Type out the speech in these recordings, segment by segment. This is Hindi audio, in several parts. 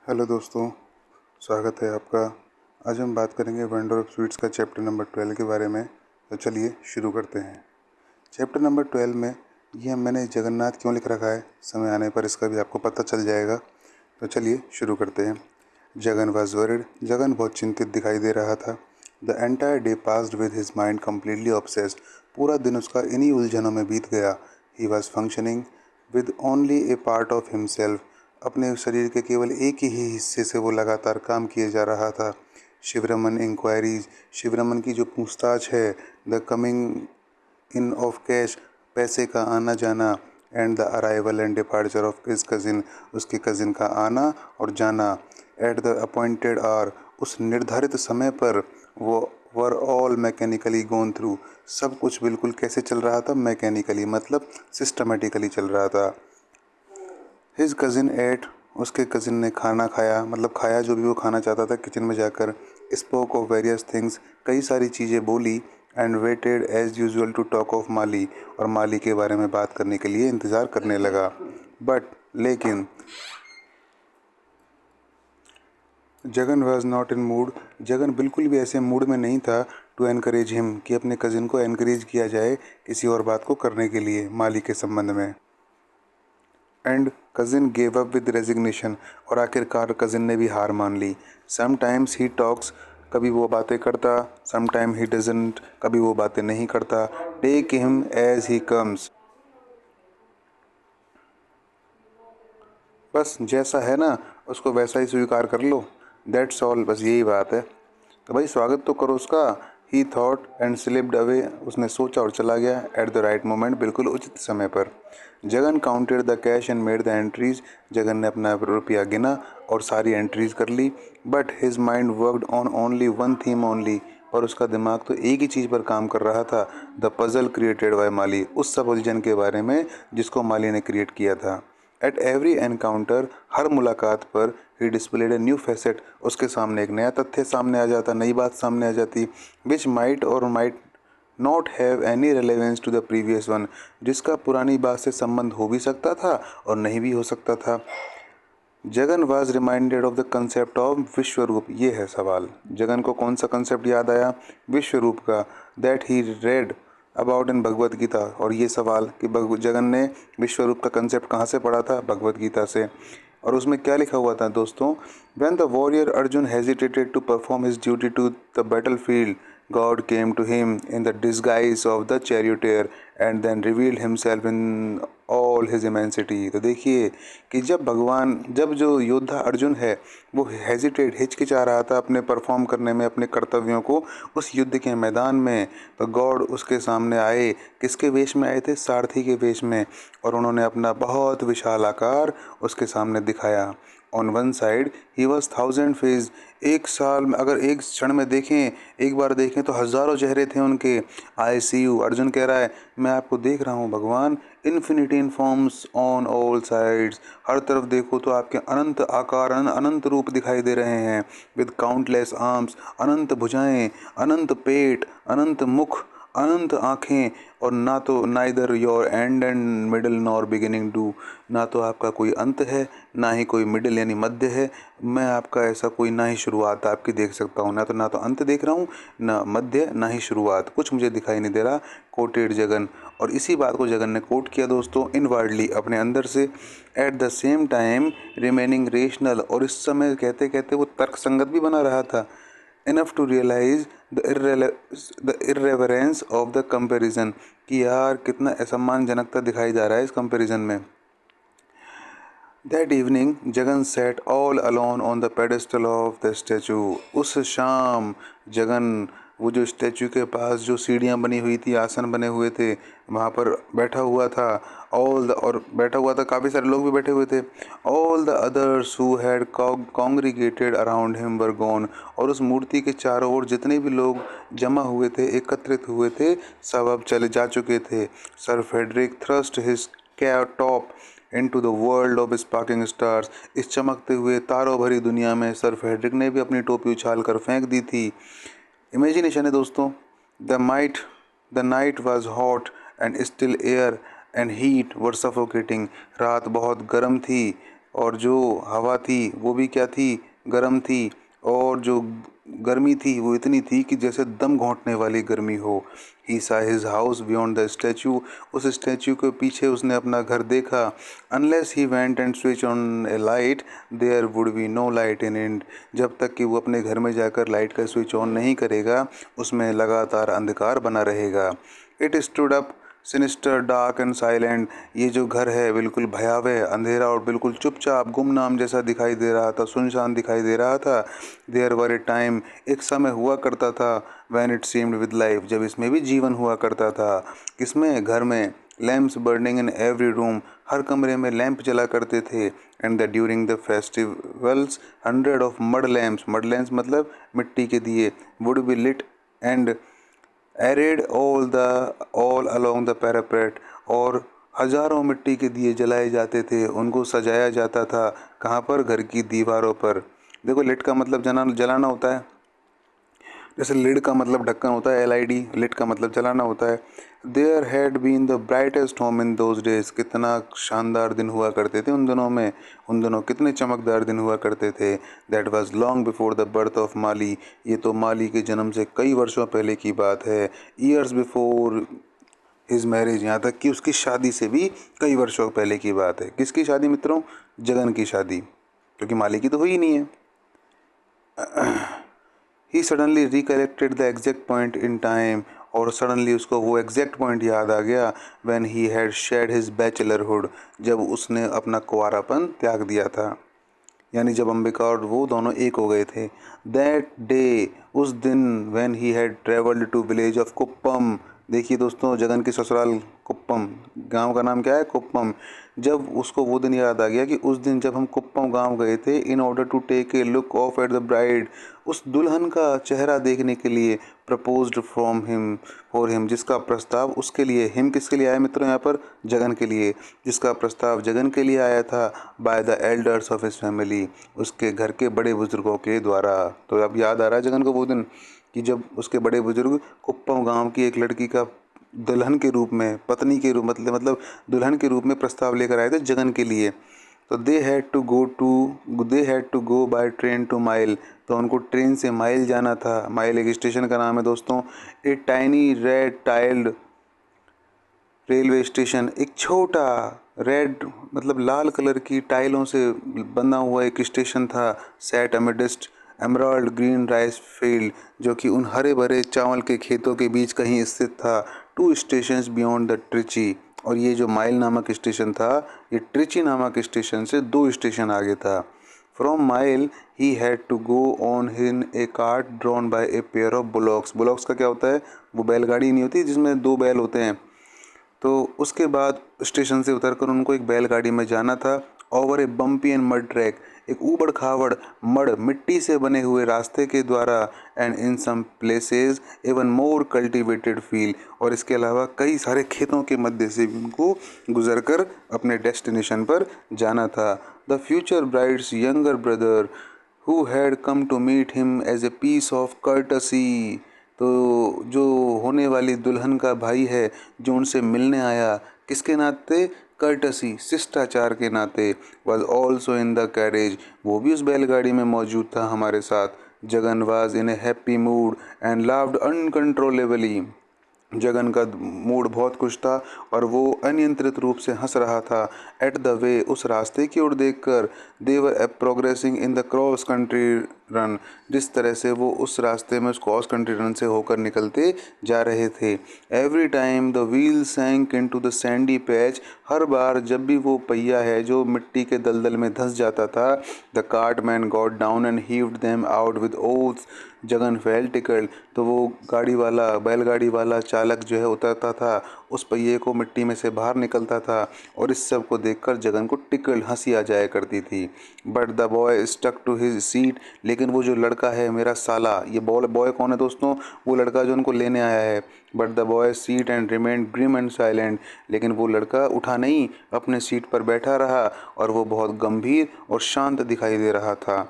हेलो दोस्तों, स्वागत है आपका। आज हम बात करेंगे वंडर ऑफ स्वीट्स का चैप्टर नंबर 12 के बारे में। तो चलिए शुरू करते हैं। चैप्टर नंबर 12 में ये मैंने जगन्नाथ क्यों लिख रखा है, समय आने पर इसका भी आपको पता चल जाएगा। तो चलिए शुरू करते हैं। जगन वॉज वरिड, जगन बहुत चिंतित दिखाई दे रहा था। The entire day passed with his mind completely obsessed, पूरा दिन उसका इन्हीं उलझनों में बीत गया। He was functioning with only A part of himself, अपने शरीर के केवल एक ही हिस्से से वो लगातार काम किए जा रहा था। शिवरमन इंक्वायरीज, शिवरमन की जो पूछताछ है, the coming in of cash, पैसे का आना जाना, and the arrival and departure of his cousin, उसके कज़िन का आना और जाना, एट द अपॉइंटेड आवर, उस निर्धारित समय पर, वो were all mechanically gone through, सब कुछ बिल्कुल कैसे चल रहा था, मैकेनिकली मतलब सिस्टमेटिकली चल रहा था। हिज कज़िन एट, उसके कज़िन ने खाना खाया, मतलब खाया जो भी वो खाना चाहता था किचन में जाकर। स्पोक ऑफ वेरियस थिंग्स, कई सारी चीज़ें बोली। And waited as usual to talk of Mali, और माली के बारे में बात करने के लिए इंतज़ार करने लगा। बट लेकिन Jagan was not in mood, Jagan बिल्कुल भी ऐसे मूड में नहीं था टू एनकरेज हिम, कि अपने कज़िन को एनकरेज किया जाए किसी और बात को करने के लिए माली के संबंध में। And cousin gave up with resignation, और आखिरकार कज़िन ने भी हार मान ली। समटाइम्स ही टॉक्स, कभी वो बातें करता, समटाइम ही डजंट, कभी वो बातें नहीं करता। Take him as he comes, बस जैसा है ना उसको वैसा ही स्वीकार कर लो। दैट्स ऑल, बस यही बात है। तो भाई स्वागत तो करो उसका। ही थॉट एंड स्लिप्ड अवे, उसने सोचा और चला गया। एट द राइट मोमेंट, बिल्कुल उचित समय पर। Jagan counted the cash and made the entries, Jagan ने अपना रुपया गिना और सारी एंट्रीज कर ली। But his mind worked on only one theme only, और उसका दिमाग तो एक ही चीज़ पर काम कर रहा था, द पजल क्रिएटेड बाय माली, उस सब उलझन के बारे में जिसको माली ने क्रिएट किया था। एट एवरी एनकाउंटर, हर मुलाकात पर, ही डिस्प्लेड ए न्यू फैसेट, उसके सामने एक नया तथ्य सामने आ जाता, नई बात सामने आ जाती। विच माइट और might not have any relevance to the previous one, जिसका पुरानी बात से संबंध हो भी सकता था और नहीं भी हो सकता था। Jagan was reminded of the concept of Vishwaroop, ये है सवाल। जगन को कौन सा कंसेप्ट याद आया? विश्वरूप का। That he read about in Bhagavad Gita, और ये सवाल कि जगन ने विश्वरूप का कंसेप्ट कहाँ से पढ़ा था? भगवत गीता से। और उसमें क्या लिखा हुआ था दोस्तों? When the warrior Arjun hesitated to perform his duty to the battle field, God came to him in the disguise of the charioteer and then revealed himself in all his immensity। तो देखिए कि जब जो योद्धा अर्जुन है वो हिचकिचा रहा था अपने परफॉर्म करने में, अपने कर्तव्यों को उस युद्ध के मैदान में, तो गॉड उसके सामने आए। किसके वेश में आए थे? सारथी के वेश में। और उन्होंने अपना बहुत विशाल आकार उसके सामने दिखाया। On one side he was thousand phase, एक साल में अगर एक क्षण में देखें, एक बार देखें तो हज़ारों चेहरे थे उनके। आई सी यू, अर्जुन कह रहा है मैं आपको देख रहा हूँ भगवान। Infinity in forms on all sides, हर तरफ देखो तो आपके अनंत आकार, अनंत रूप दिखाई दे रहे हैं। विद काउंटलेस आर्म्स, अनंत भुजाएं, अनंत पेट, अनंत मुख, अनंत आँखें। और ना तो neither your and middle nor beginning do, ना तो आपका कोई अंत है ना ही कोई मिडिल यानी मध्य है। मैं आपका ऐसा कोई ना ही शुरुआत आपकी देख सकता हूँ, ना तो अंत देख रहा हूँ, ना मध्य ना ही शुरुआत, कुछ मुझे दिखाई नहीं दे रहा। कोटेड जगन, और इसी बात को जगन ने कोट किया दोस्तों इनवर्डली, अपने अंदर से। At the same time remaining rational, और इस समय कहते कहते वो तर्क संगत भी बना रहा था। Enough to realise the irreverence of the comparison, कि यार कितना असम्मानजनकता दिखाई जा रहा है इस कंपेरिजन में। That evening Jagan set all alone on the pedestal of the statue, उस शाम जगन वो जो स्टैचू के पास जो सीढ़ियाँ बनी हुई थी, आसन बने हुए थे, वहाँ पर बैठा हुआ था। और बैठा हुआ था, काफ़ी सारे लोग भी बैठे हुए थे। All the others who had congregated around him were gone, और उस मूर्ति के चारों ओर जितने भी लोग जमा हुए थे, एकत्रित हुए थे, सब अब चले जा चुके थे। Sir Frederick thrust his top into the world of sparking stars, इस चमकते हुए तारों भरी दुनिया में सर फेडरिक ने भी अपनी टोपी उछाल कर फेंक दी थी। इमेजिनेशन है दोस्तों। The night was hot and still air and heat were suffocating, रात बहुत गर्म थी, और जो हवा थी वो भी क्या थी, गर्म थी, और जो गर्मी थी वो इतनी थी कि जैसे दम घोंटने वाली गर्मी हो। He saw his house beyond the statue, उस स्टैचू के पीछे उसने अपना घर देखा। Unless he went and switch on a light there would be no light in it, जब तक कि वो अपने घर में जाकर लाइट का स्विच ऑन नहीं करेगा उसमें लगातार अंधकार बना रहेगा। It stood up sinister dark and silent, ये जो घर है बिल्कुल भयावह, अंधेरा और बिल्कुल चुपचाप गुमनाम जैसा दिखाई दे रहा था, सुनसान दिखाई दे रहा था। देयर वर ए टाइम, एक समय हुआ करता था, when it seemed with life, जब इसमें भी जीवन हुआ करता था। किसमें, घर में। Lamps burning in every room, हर कमरे में लैंप जला करते थे। And the during the festivals hundred of mud lamps मतलब मिट्टी के दिए, would be lit and arrayed all along the parapet, और हजारों मिट्टी के दिए जलाए जाते थे, उनको सजाया जाता था। कहाँ पर, घर की दीवारों पर। देखो लिट का मतलब जलाना होता है, जैसे लिड का मतलब ढक्कन होता है, LID, लिट का मतलब जलाना होता है। There had been the brightest home in those days, कितना शानदार दिन हुआ करते थे उन दिनों में, उन दिनों कितने चमकदार दिन हुआ करते थे। That was long before the birth of Mali, ये तो माली के जन्म से कई वर्षों पहले की बात है। ईयर्स बिफोर हिज मैरिज, यहाँ तक कि उसकी शादी से भी कई वर्षों पहले की बात है। किसकी शादी मित्रों, जगन की शादी, क्योंकि माली की तो हुई नहीं है। He suddenly recollected the exact point in time, और सडनली उसको वो एग्जैक्ट पॉइंट याद आ गया, when he had shed his bachelorhood, जब उसने अपना कुंवारापन त्याग दिया था, यानी जब अंबिका और वो दोनों एक हो गए थे। दैट डे, उस दिन, when he had travelled to village of Kuppam, देखिए दोस्तों जगन की ससुराल कुप्पम, गांव का नाम क्या है, कुप्पम। जब उसको वो दिन याद आ गया कि उस दिन जब हम कुप्पम गांव गए थे, in order to take a look of at the bride, उस दुल्हन का चेहरा देखने के लिए, proposed from him for him, जिसका प्रस्ताव उसके लिए, हिम किसके लिए आया मित्रों, यहाँ पर जगन के लिए, जिसका प्रस्ताव जगन के लिए आया था, by the elders of his family, उसके घर के बड़े बुजुर्गों के द्वारा। तो अब याद आ रहा है जगन को वो दिन कि जब उसके बड़े बुजुर्ग कुप्पम गांव की एक लड़की का दुल्हन के रूप में, पत्नी के रूप मतलब दुल्हन के रूप में प्रस्ताव लेकर आए थे जगन के लिए। तो they had to go by train to mile, तो उनको ट्रेन से माइल जाना था। माइल एक स्टेशन का नाम है दोस्तों। A tiny red tiled railway station, एक छोटा रेड मतलब लाल कलर की टाइलों से बना हुआ एक स्टेशन था। Set amidst emerald green rice field, जो कि उन हरे भरे चावल के खेतों के बीच कहीं स्थित था। Two stations beyond the Trichy, और ये जो माइल नामक स्टेशन था, ये ट्रिची नामक स्टेशन से 2 स्टेशन आगे था। From mile he had to go on in a cart drawn by a pair of bullocks. Bullocks का क्या होता है, वो बैलगाड़ी नहीं होती जिसमें 2 बैल होते हैं। तो उसके बाद स्टेशन से उतरकर उनको एक बैलगाड़ी में जाना था। Over A bumpy and mud track, एक ऊबड़ खाबड़ मड मिट्टी से बने हुए रास्ते के द्वारा, and in some places even more cultivated field, और इसके अलावा कई सारे खेतों के मध्य से भी उनको गुजरकर अपने डेस्टिनेशन पर जाना था। The future bride's younger brother who had come to meet him as a piece of courtesy, तो जो होने वाली दुल्हन का भाई है जो उनसे मिलने आया, किसके नाते, कर्टसी शिष्टाचार के नाते, was also in the carriage, वो भी उस बैलगाड़ी में मौजूद था हमारे साथ। Jagan was in A happy mood and लाव्ड uncontrollably, Jagan का मूड बहुत खुश था और वो अनियंत्रित रूप से हंस रहा था। एट द वे, उस रास्ते की ओर देखकर, they were progressing in the cross country run, जिस तरह से वो उस रास्ते में उस क्रॉस कंट्री रन से होकर निकलते जा रहे थे। Every time the wheel sank into the sandy patch, हर बार जब भी वो पहिया है जो मिट्टी के दलदल में धंस जाता था, the cart man got down and heaved them out with oaths, Jagan felt tickled, तो वो गाड़ी वाला, बैलगाड़ी वाला चालक जो है उतरता था, उस पहिए को मिट्टी में से बाहर निकलता था, और इस सब को देखकर जगन को टिकल्ड, हंसी आ जाया करती थी। But the boy stuck to his seat, लेकिन वो जो लड़का है मेरा साला, ये बॉय कौन है दोस्तों, वो लड़का जो उनको लेने आया है। But the boy sat and remain grim and silent, लेकिन वो लड़का उठा नहीं, अपने सीट पर बैठा रहा और वो बहुत गंभीर और शांत दिखाई दे रहा था।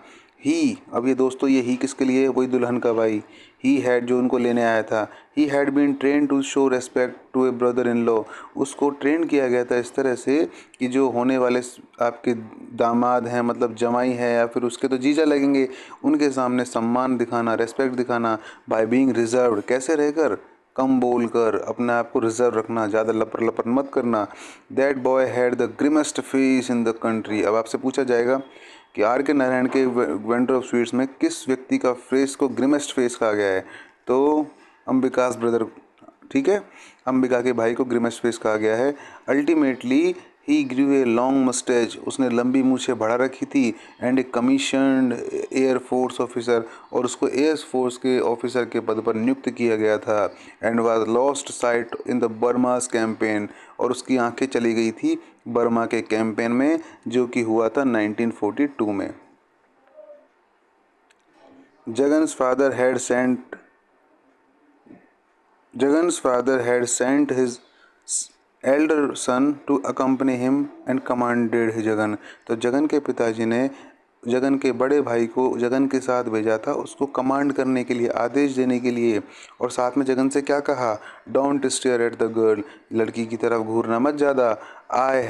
अब ये दोस्तों ये ही किसके लिए, वही दुल्हन का भाई, ही हैड जो उनको लेने आया था, he had been train to show respect to a brother in law, उसको ट्रेन किया गया था इस तरह से कि जो होने वाले आपके दामाद हैं, मतलब जमाई है या फिर उसके तो जीजा लगेंगे, उनके सामने सम्मान दिखाना, रेस्पेक्ट दिखाना, बाय बीइंग रिजर्व्ड, कैसे रहकर, कम बोल कर, अपने आप को रिजर्व रखना, ज़्यादा लपर लपर मत करना। That boy had the grimmest face in the country. अब आपसे पूछा जाएगा कि आर के नारायण के वेंडर ऑफ स्वीट्स में किस व्यक्ति का फेस को ग्रिमेस्ट फेस कहा गया है, तो अंबिकास ब्रदर, ठीक है, अंबिका के भाई को ग्रिमेस्ट फेस कहा गया है। Ultimately he Guru a long मस्टेज, उसने लंबी मूछें बढ़ा रखी थी, and A commissioned air force officer, और उसको एयर फोर्स के ऑफिसर के पद पर नियुक्त किया गया था। And was lost sight in the Burmese campaign, और उसकी आंखें चली गई थी बर्मा के कैंपेन में जो कि हुआ था 1942 में। Jagan's father had sent Jagan's father had sent his elder son to accompany him and commanded Jagan। तो जगन के पिताजी ने जगन के बड़े भाई को जगन के साथ भेजा था, उसको कमांड करने के लिए, आदेश देने के लिए, और साथ में जगन से क्या कहा, don't stare at the girl, लड़की की तरफ घूरना मत ज़्यादा। I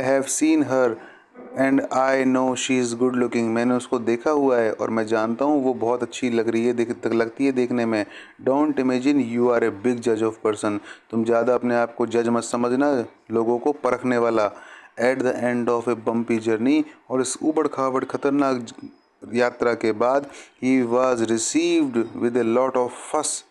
have seen her and I know she is good looking, मैंने उसको देखा हुआ है और मैं जानता हूँ वो बहुत अच्छी लग रही है, लगती है देखने में। Don't imagine you are a big जज ऑफ पर्सन, तुम ज़्यादा अपने आप को जज मत समझना, लोगों को परखने वाला। At the end of a bumpy journey, और इस ऊबड़ खाबड़ खतरनाक यात्रा के बाद, he was received with a lot of fuss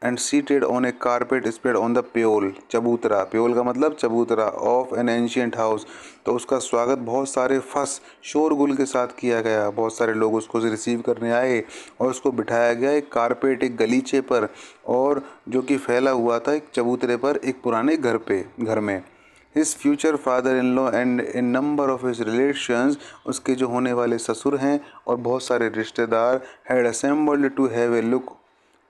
and seated on a carpet spread on the pyol, चबूतरा, प्योल का मतलब चबूतरा, ऑफ एन एंशियंट हाउस, तो उसका स्वागत बहुत सारे फस शोरगुल के साथ किया गया, बहुत सारे लोग उसको रिसीव करने आए और उसको बिठाया गया एक कारपेट, एक गलीचे पर, और जो कि फैला हुआ था एक चबूतरे पर, एक पुराने घर में। His future father in law and A number of his relations, उसके जो होने वाले ससुर हैं और बहुत सारे रिश्तेदार, had assembled to have a look,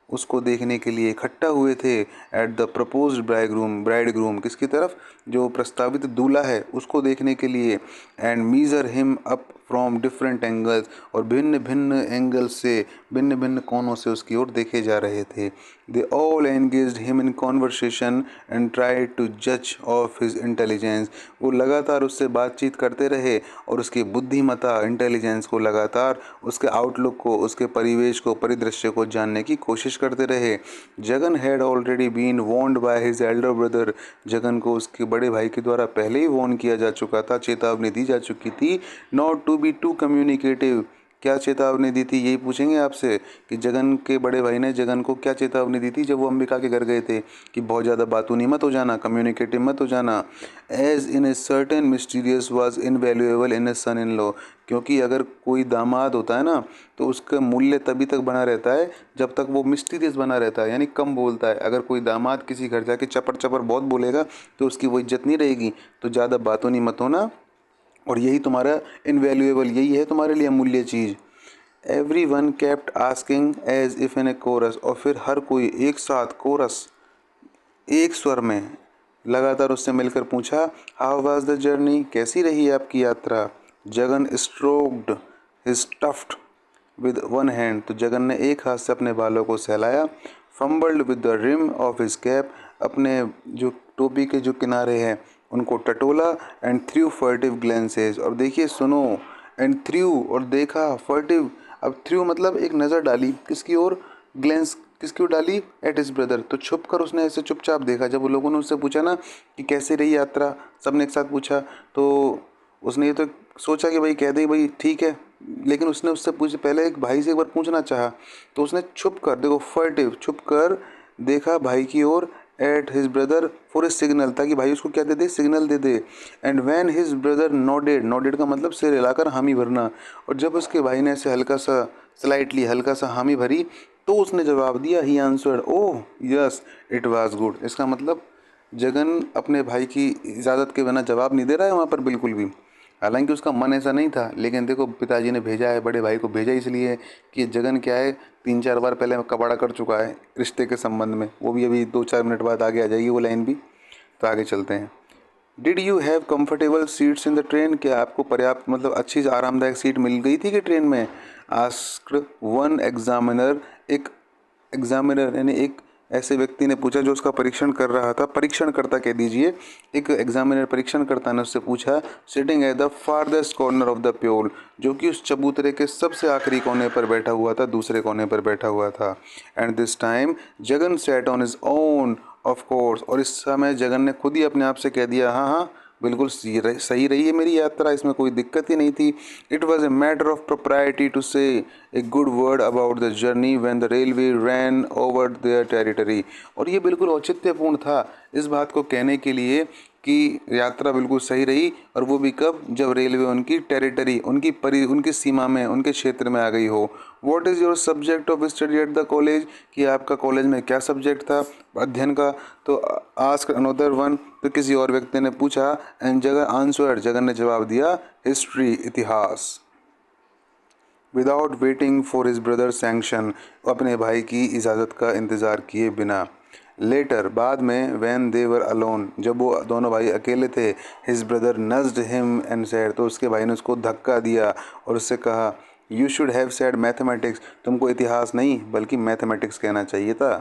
उसको देखने के लिए इकट्ठा हुए थे। At the proposed bride groom, किसकी तरफ, जो प्रस्तावित दूल्हा है उसको देखने के लिए। And measure him up from different angles, और भिन्न भिन्न एंगल से, भिन्न भिन्न कोनों से उसकी ओर देखे जा रहे थे। They all engaged him in conversation and tried to जज ऑफ हिज इंटेलिजेंस, वो लगातार उससे बातचीत करते रहे और उसकी बुद्धिमत्ता, इंटेलिजेंस को लगातार, उसके आउटलुक को, उसके परिवेश को, परिदृश्य को जानने की कोशिश करते रहे। Jagan had already been warned by his elder brother, Jagan को उसके बड़े भाई के द्वारा पहले ही वॉर्न किया जा चुका था, चेतावनी दी जा चुकी थी, not to be too communicative. क्या चेतावनी दी थी, यही पूछेंगे आपसे कि जगन के बड़े भाई ने जगन को क्या चेतावनी दी थी जब वो अंबिका के घर गए थे, कि बहुत ज़्यादा बातूनी मत हो जाना, कम्युनिकेटिव मत हो जाना। As in a certain mysterious was invaluable in a son in law, क्योंकि अगर कोई दामाद होता है ना तो उसका मूल्य तभी तक बना रहता है जब तक वो मिस्टीरियस बना रहता है, यानी कम बोलता है। अगर कोई दामाद किसी घर जाके चपर चपर बहुत बोलेगा तो उसकी वो इज्जत नहीं रहेगी, तो ज़्यादा बातूनी मत होना, और यही तुम्हारा इनवैल्यूएबल, यही है तुम्हारे लिए अमूल्य चीज़। Everyone kept asking as if in a chorus, और फिर हर कोई एक साथ कोरस, एक स्वर में लगातार उससे मिलकर पूछा, हाउ वाज द जर्नी, कैसी रही आपकी यात्रा। Jagan stroked his tuft with one hand, तो जगन ने एक हाथ से अपने बालों को सहलाया। Fumbled with the rim of his cap, अपने जो टोपी के जो किनारे हैं उनको टटोला। एंड थ्रू फर्टिव ग्लेंसेज, और देखिए सुनो, एंड थ्रू और देखा, फर्टिव, अब थ्रू मतलब एक नज़र डाली, किसकी ओर, ग्लेंस किसकी ओर डाली, एट हिज ब्रदर, तो छुप कर उसने ऐसे चुपचाप देखा। जब उन लोगों ने उससे पूछा ना कि कैसे रही यात्रा, सबने एक साथ पूछा, तो उसने ये तो सोचा कि भाई कह दे भाई ठीक है, लेकिन उसने उससे पूछ पहले एक भाई से एक बार पूछना चाहा, तो उसने छुप कर, देखो फर्टिव, छुप कर देखा भाई की ओर, at his brother for a signal, ताकि भाई उसको क्या दे दे, सिग्नल दे दे। And when his brother nodded, nodded का मतलब सिर हिलाकर हामी भरना, और जब उसके भाई ने ऐसे हल्का सा, स्लाइटली हल्का सा हामी भरी, तो उसने जवाब दिया, he answered oh yes it was good. इसका मतलब जगन अपने भाई की इजाज़त के बिना जवाब नहीं दे रहा है वहाँ पर बिल्कुल भी, हालांकि उसका मन ऐसा नहीं था, लेकिन देखो पिताजी ने भेजा है, बड़े भाई को भेजा इसलिए कि जगन क्या है, 3-4 बार पहले कबाड़ा कर चुका है रिश्ते के संबंध में, वो भी अभी 2-4 मिनट बाद आगे आ जाएगी वो लाइन भी, तो आगे चलते हैं। Did you have comfortable seats in the train, क्या आपको पर्याप्त मतलब अच्छी आरामदायक सीट मिल गई थी कि ट्रेन में? आस्क्ड वन एग्जामिनर, एक एग्जामिनर यानी एक ऐसे व्यक्ति ने पूछा जो उसका परीक्षण कर रहा था, परीक्षणकर्ता कह दीजिए, एक एग्जामिनर परीक्षणकर्ता ने उससे पूछा, sitting at the farthest corner of the pyol, जो कि उस चबूतरे के सबसे आखिरी कोने पर बैठा हुआ था, दूसरे कोने पर बैठा हुआ था। And this time Jagan set on his own of course, और इस समय जगन ने खुद ही अपने आप से कह दिया, हाँ हाँ बिल्कुल सही रही है मेरी यात्रा, इसमें कोई दिक्कत ही नहीं थी। It was a matter of propriety to say a good word about the journey when the railway ran over their territory, और ये बिल्कुल औचित्यपूर्ण था इस बात को कहने के लिए कि यात्रा बिल्कुल सही रही, और वो भी कब, जब रेलवे उनकी टेरिटरी, उनकी सीमा में, उनके क्षेत्र में आ गई हो। What is your subject of study at the college, कि आपका कॉलेज में क्या सब्जेक्ट था अध्ययन का? तो आस्क अनदर वन, तो किसी और व्यक्ति ने पूछा, एंड जगन आंसर्ड, जगन ने जवाब दिया, हिस्ट्री, इतिहास। Without waiting for his brother sanction, अपने भाई की इजाज़त का इंतज़ार किए बिना। लेटर, बाद में, व्हेन दे वर अलोन, जब वो दोनों भाई अकेले थे, his brother nudged him and said, तो उसके भाई ने उसको धक्का दिया और उससे कहा, you should have said mathematics, तुमको इतिहास नहीं बल्कि मैथमेटिक्स कहना चाहिए था।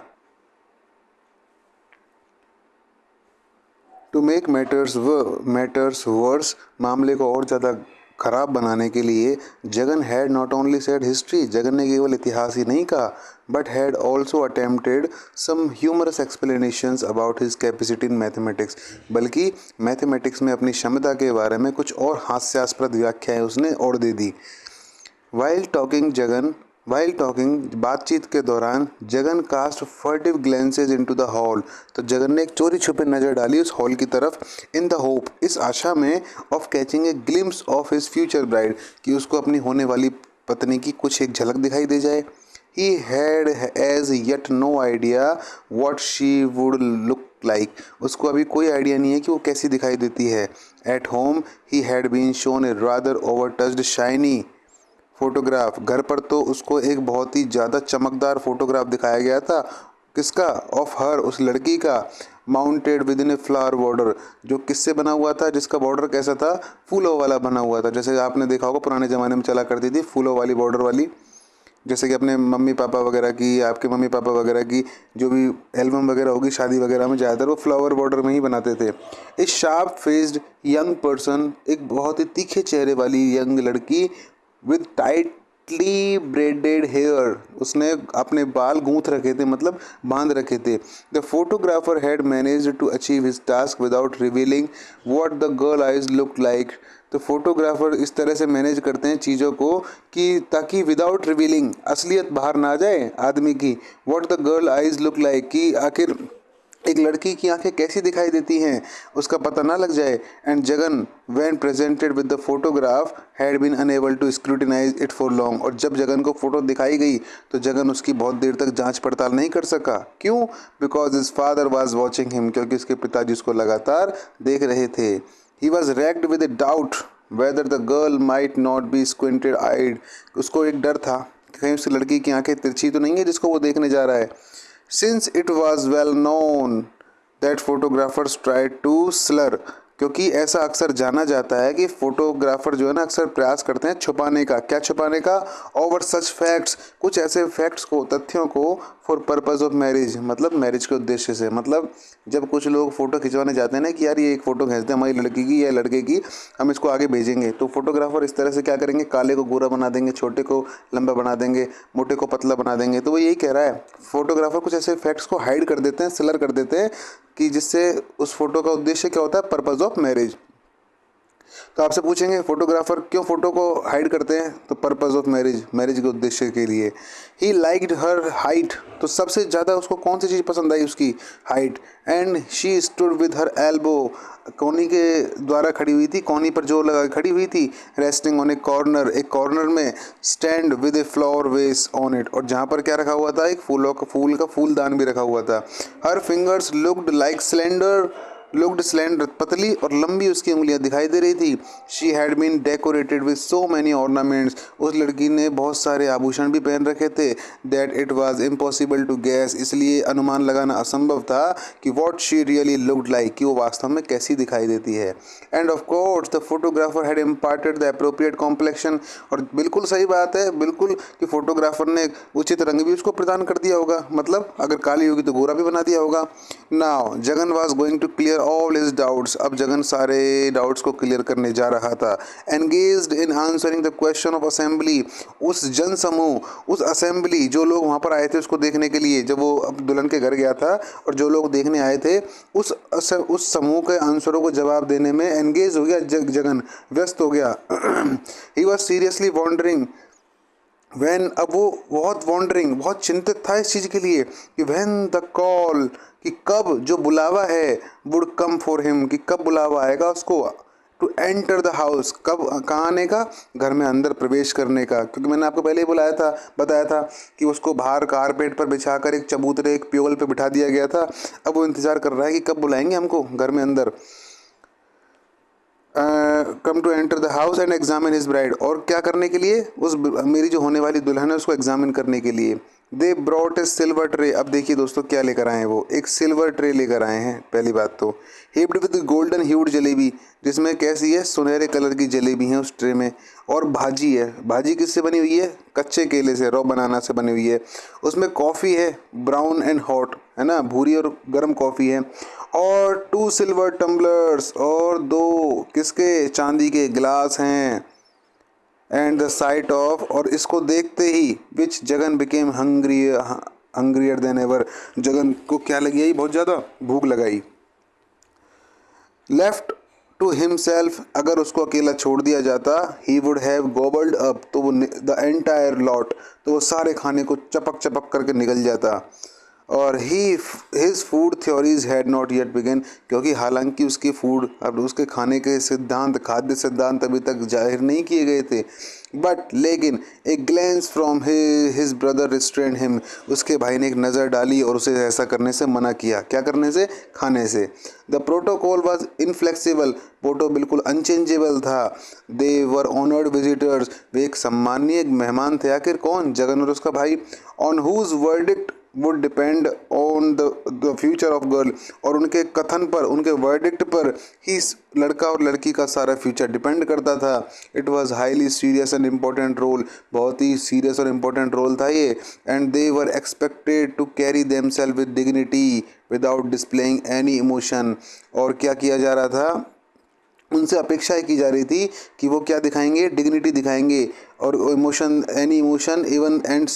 टू मेक मैटर्स वर्स, मामले को और ज़्यादा ख़राब बनाने के लिए, Jagan had not only said history, Jagan ने केवल इतिहास ही नहीं कहा, but had also attempted some humorous explanations about his capacity in mathematics, बल्कि मैथमेटिक्स में अपनी क्षमता के बारे में कुछ और हास्यास्पद व्याख्याएं उसने और दे दी। वाइल टॉकिंग, बातचीत के दौरान, Jagan cast furtive glances into the hall, तो जगन ने एक चोरी छुपे नज़र डाली उस हॉल की तरफ, इन द होप, इस आशा में, of catching a glimpse of his future bride, कि उसको अपनी होने वाली पत्नी की कुछ एक झलक दिखाई दे जाए। He had as yet no idea what she would look like, उसको अभी कोई आइडिया नहीं है कि वो कैसी दिखाई देती है। At home he had been shown a rather over touched shiny photograph, घर पर तो उसको एक बहुत ही ज़्यादा चमकदार फोटोग्राफ दिखाया गया था, किसका? ऑफ हर, उस लड़की का, mounted with in a flower border, जो किससे बना हुआ था, जिसका बॉर्डर कैसा था? फूलों वाला बना हुआ था, जैसे आपने देखा होगा पुराने ज़माने में चला करती थी फूलों वाली बॉर्डर वाली, जैसे कि अपने मम्मी पापा वगैरह की, आपके मम्मी पापा वगैरह की जो भी एल्बम वगैरह होगी शादी वगैरह में, ज़्यादातर वो फ्लावर बॉर्डर में ही बनाते थे। ए शार्प फेस्ड यंग पर्सन, एक बहुत ही तीखे चेहरे वाली यंग लड़की, विद टाइटली ब्रेडेड हेयर, उसने अपने बाल गूंथ रखे थे, मतलब बांध रखे थे। The photographer had managed to achieve his task without revealing what the girl eyes look like, तो फोटोग्राफर इस तरह से मैनेज करते हैं चीज़ों को कि ताकि विदाउट रिवीलिंग, असलियत बाहर ना आ जाए आदमी की, what the girl eyes look like, कि आखिर एक लड़की की आंखें कैसी दिखाई देती हैं उसका पता ना लग जाए। And Jagan when presented with the photograph had been unable to scrutinize it for long, और जब जगन को फोटो दिखाई गई तो जगन उसकी बहुत देर तक जांच पड़ताल नहीं कर सका। क्यों? Because his father was watching him, क्योंकि उसके पिताजी उसको लगातार देख रहे थे। He was racked with a doubt whether the girl might not be squinted eyed, उसको एक डर था कि कहीं उस लड़की की आंखें तिरछी तो नहीं है जिसको वो देखने जा रहा है। Since it was well known that photographers tried to slur, क्योंकि ऐसा अक्सर जाना जाता है कि फोटोग्राफर जो है ना अक्सर प्रयास करते हैं छुपाने का, क्या छुपाने का? ओवर सच फैक्ट्स, कुछ ऐसे फैक्ट्स को, तथ्यों को, फॉर पर्पज़ ऑफ मैरिज, मतलब मैरिज के उद्देश्य से, मतलब जब कुछ लोग फ़ोटो खिंचवाने जाते हैं ना कि यार ये एक फ़ोटो खींचते हैं हमारी लड़की की या लड़के की, हम इसको आगे भेजेंगे, तो फोटोग्राफर इस तरह से क्या करेंगे, काले को गोरा बना देंगे, छोटे को लंबा बना देंगे, मोटे को पतला बना देंगे। तो वो यही कह रहा है, फोटोग्राफर कुछ ऐसे फैक्ट्स को हाइड कर देते हैं, स्लर कर देते हैं, कि जिससे उस फोटो का उद्देश्य क्या होता है? Purpose of marriage. तो आपसे पूछेंगे फोटोग्राफर क्यों फोटो को हाइड करते हैं? तो पर्पज़ ऑफ मैरिज, मैरिज के उद्देश्य के लिए। ही लाइक्ड हर हाइट, तो सबसे ज़्यादा उसको कौन सी चीज़ पसंद आई? उसकी height. And she stood with her elbow, कोनी के द्वारा खड़ी हुई थी, कोनी पर जोर लगा खड़ी हुई थी। रेस्टिंग ऑन ए कॉर्नर, एक कॉर्नर में। Stand with a flower vase on it, और जहाँ पर क्या रखा हुआ था? एक फूल का फूलदान भी रखा हुआ था। Her fingers looked like slender looked slender, पतली और लंबी उसकी उंगलियां दिखाई दे रही थी। She had been decorated with so many ornaments, उस लड़की ने बहुत सारे आभूषण भी पहन रखे थे। That it was impossible to guess, इसलिए अनुमान लगाना असंभव था कि what she really looked like, कि वो वास्तव में कैसी दिखाई देती है। And of course the photographer had imparted the appropriate complexion, और बिल्कुल सही बात है, बिल्कुल कि फोटोग्राफर ने उचित रंग भी उसको प्रदान कर दिया होगा, मतलब अगर काली होगी तो गोरा भी बना दिया होगा। Now Jagan was going to clear all his doubts, अब जगन सारे डाउट्स को क्लियर करने जा रहा था। Engaged in answering the question of assembly, उस जन समूह, उस असेंबली, जो लोग वहाँ पर आए थे उसको देखने के लिए, जब वो अब दुल्हन के घर गया था और जो लोग देखने आए थे उस समूह के आंसरों को जवाब देने में एंगेज हो गया जगन, व्यस्त हो गया। He was seriously wondering when, अब वो बहुत वॉन्डरिंग, बहुत चिंतित था इस चीज़ के लिए कि वैन द कॉल, कि कब जो बुलावा है, वुड कम फॉर हिम, कि कब बुलावा आएगा उसको, टू एंटर द हाउस, कब कहाँ आने का, घर में अंदर प्रवेश करने का। क्योंकि मैंने आपको पहले ही बताया था कि उसको बाहर कारपेट पर बिछाकर एक चबूतरे, एक प्योल पे बिठा दिया गया था। अब वो इंतज़ार कर रहा है कि कब बुलाएंगे हमको घर में अंदर। Come to enter the house and examine his bride, और क्या करने के लिए, उस मेरी जो होने वाली दुल्हन है उसको एग्जामिन करने के लिए। They brought a silver tray, अब देखिए दोस्तों क्या लेकर आए हैं वो, एक सिल्वर ट्रे लेकर आए हैं। पहली बात तो हीप्ड विद गोल्डन ह्यूड जलेबी, जिसमें कैसी है, सुनहरे कलर की जलेबी है उस ट्रे में, और भाजी है। भाजी किससे बनी हुई है, कच्चे केले से, रॉ बनाना से बनी हुई है। उसमें कॉफ़ी है, ब्राउन एंड हॉट, है ना, भूरी और गर्म कॉफ़ी है। और 2 सिल्वर टम्बलर्स, और 2 किसके, चांदी के गिलास हैं। एंड द साइट ऑफ, और इसको देखते ही, which Jagan became hungrier than ever, Jagan को क्या लगी है, बहुत ज़्यादा भूख लगाई। लेफ्ट टू हिमसेल्फ, अगर उसको अकेला छोड़ दिया जाता, ही वुड हैव गोबल्ड अप, तो वो द एंटायर लॉट, तो वो सारे खाने को चपक चपक करके निकल जाता। और his food theories had not yet begun, क्योंकि हालांकि उसकी फूड, अब उसके खाने के सिद्धांत, खाद्य सिद्धांत अभी तक जाहिर नहीं किए गए थे। बट लेकिन एक glens from his brother restrain him, उसके भाई ने एक नज़र डाली और उसे ऐसा करने से मना किया। क्या करने से, खाने से। The protocol was inflexible, proto बिल्कुल अनचेंजेबल था। दे वर ऑनर्ड विजिटर्स, वे एक सम्मानीय मेहमान थे। आखिर कौन, जगन और उसका भाई। On whose verdict would depend on the future of girl, और उनके कथन पर, उनके वर्डिक्ट पर ही लड़का और लड़की का सारा फ्यूचर डिपेंड करता था। It was highly serious and important role, बहुत ही सीरियस और इम्पोर्टेंट रोल था ये। And they were expected to carry themselves with dignity without displaying any emotion, और क्या किया जा रहा था, उनसे अपेक्षाएं की जा रही थी कि वो क्या दिखाएंगे, डिग्निटी दिखाएंगे, और emotion, any emotion even and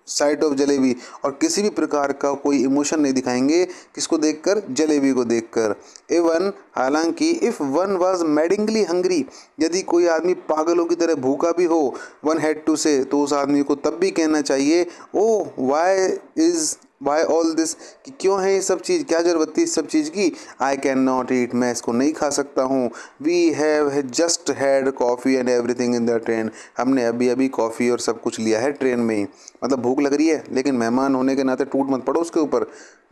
site of jalebi, और किसी भी प्रकार का कोई इमोशन नहीं दिखाएंगे, किसको देखकर, जलेबी को देखकर। इवन, हालांकि, इफ़ वन वाज मैडिंगली हंग्री, यदि कोई आदमी पागलों की तरह भूखा भी हो, वन हैड टू से, तो उस आदमी को तब भी कहना चाहिए, ओ वाई ऑल दिस, कि क्यों है ये सब चीज़, क्या ज़रूरत थी इस सब चीज़ की। आई कैन नॉट ईट, मैं इसको नहीं खा सकता हूँ। We have just had coffee and everything in the train, हमने अभी अभी कॉफ़ी और सब कुछ लिया है ट्रेन में ही। मतलब भूख लग रही है, लेकिन मेहमान होने के नाते टूट मत पड़ो उसके ऊपर,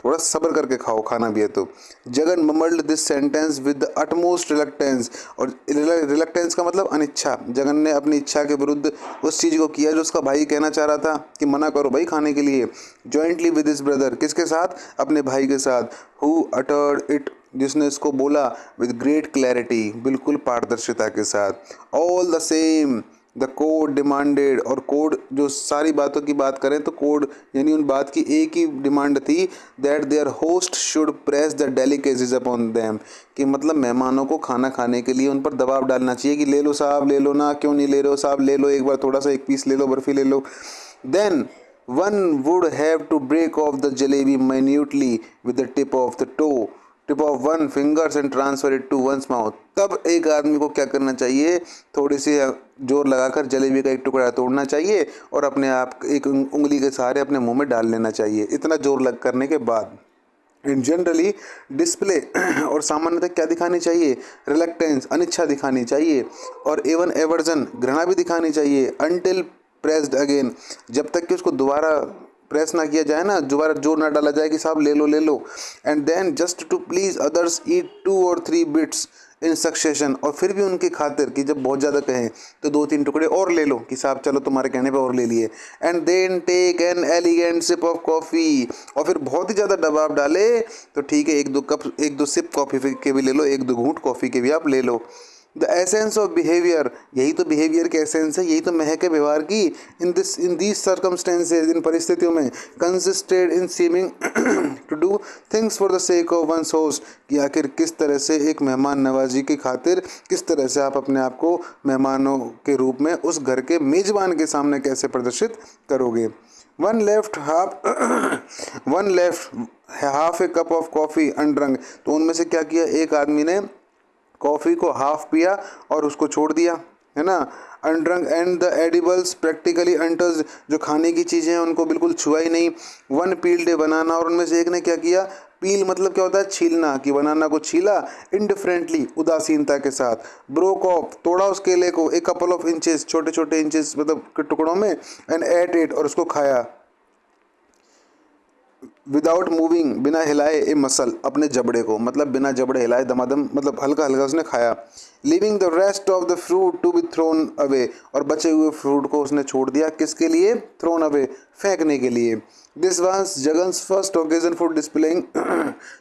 थोड़ा सब्र करके खाओ, खाना भी है तो। Jagan mumbled this sentence with the utmost reluctance, और रिलक्टेंस का मतलब अनिच्छा। जगन ने अपनी इच्छा के विरुद्ध उस चीज़ को किया जो उसका भाई कहना चाह रहा था कि मना करो भाई खाने के लिए। जॉइंटली विद हिज ब्रदर, किसके साथ, अपने भाई के साथ। हु अटर्ड इट, जिसने इसको बोला, विद ग्रेट क्लैरिटी, बिल्कुल पारदर्शिता के साथ। All the same the code demanded, और कोड, जो सारी बातों की बात करें तो कोड यानी उन बात की एक ही डिमांड थी, that there host should press the delicacies upon them, कि मतलब मेहमानों को खाना खाने के लिए उन पर दबाव डालना चाहिए कि ले लो साहब, ले लो ना, क्यों नहीं ले रहे हो साहब, ले लो एक बार, थोड़ा सा एक पीस ले लो, बर्फी ले लो। Then one would have to break off the jalebi minutely with the tip of one fingers and transfer it to one's mouth, तब एक आदमी को क्या करना चाहिए, थोड़ी सी जोर लगाकर जलेबी का एक टुकड़ा तोड़ना चाहिए और अपने आप एक उंगली के सहारे अपने मुंह में डाल लेना चाहिए, इतना जोर लग करने के बाद। इन जनरली डिस्प्ले और सामान्यतः क्या दिखानी चाहिए, रिलक्टेंस, अनिच्छा दिखानी चाहिए, और एवन एवर्जन, घृणा भी दिखानी चाहिए। अनटिल प्रेस्ड अगेन, जब तक कि उसको दोबारा प्रेस ना किया जाए ना, दोबारा जोर ना डाला जाए कि साहब ले लो ले लो। And then just to please others eat 2 or 3 bits in succession, और फिर भी उनकी खातिर कि जब बहुत ज़्यादा कहें तो 2-3 टुकड़े और ले लो कि साहब चलो तुम्हारे कहने पे और ले लिए। And then take an elegant sip of coffee, और फिर बहुत ही ज़्यादा दबाव डाले तो ठीक है 1-2 सिप कॉफ़ी के भी ले लो, 1-2 घूंट कॉफ़ी के भी आप ले लो। द एसेंस ऑफ बिहेवियर, यही तो बिहेवियर के एसेंस है, यही तो महक है व्यवहार की। इन दीज सर्कमस्टेंसेज, इन परिस्थितियों में consisted in seeming to do things for the sake of one's host, कि आखिर किस तरह से एक मेहमान नवाजी की खातिर किस तरह से आप अपने आप को मेहमानों के रूप में उस घर के मेज़बान के सामने कैसे प्रदर्शित करोगे। One left half a cup of coffee undrunk, तो उनमें से क्या किया, एक आदमी ने कॉफ़ी को हाफ पिया और उसको छोड़ दिया, है ना। Undrunk and the edibles practically untouched, जो खाने की चीज़ें हैं उनको बिल्कुल छुआ ही नहीं। वन पील्ड ए बनाना, और उनमें से एक ने क्या किया, पील मतलब क्या होता है, छीलना, कि बनाना को छीला इंडिफरेंटली, उदासीनता के साथ। ब्रोक ऑफ, तोड़ा उस केले को, एक कपल ऑफ इंचेस, छोटे छोटे इंचेस मतलब के टुकड़ों में, एंड एट इट, और उसको खाया। विदाउट मूविंग, बिना हिलाए, ए मसल, अपने जबड़े को, मतलब बिना जबड़े हिलाए दमादम, मतलब हल्का हल्का उसने खाया। Leaving the rest of the fruit to be thrown away, और बचे हुए फ्रूट को उसने छोड़ दिया, किसके लिए, थ्रोन अवे, फेंकने के लिए। This was Jagan's first occasion for displaying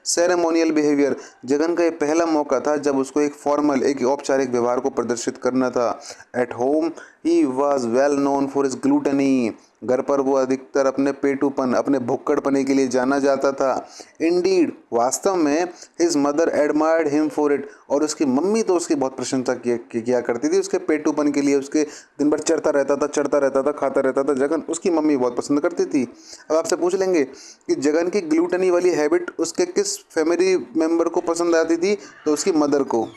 ceremonial behaviour, Jagan का ये पहला मौका था जब उसको एक फॉर्मल, एक औपचारिक व्यवहार को प्रदर्शित करना था। Eight home he was well known for his gluttony, घर पर वो अधिकतर अपने पेटूपन, अपने भुक्कड़पने के लिए जाना जाता था। इंडीड, वास्तव में, his mother admired him for it, और उसकी मम्मी तो उसकी बहुत प्रशंसा किया करती थी उसके पेटूपन के लिए, उसके दिन भर चढ़ता रहता था, खाता रहता था जगन, उसकी मम्मी बहुत पसंद करती थी। अब आपसे पूछ लेंगे कि जगन की ग्लूटनी वाली हैबिट उसके किस फैमिली मेम्बर को पसंद आती थी, तो उसकी मदर को।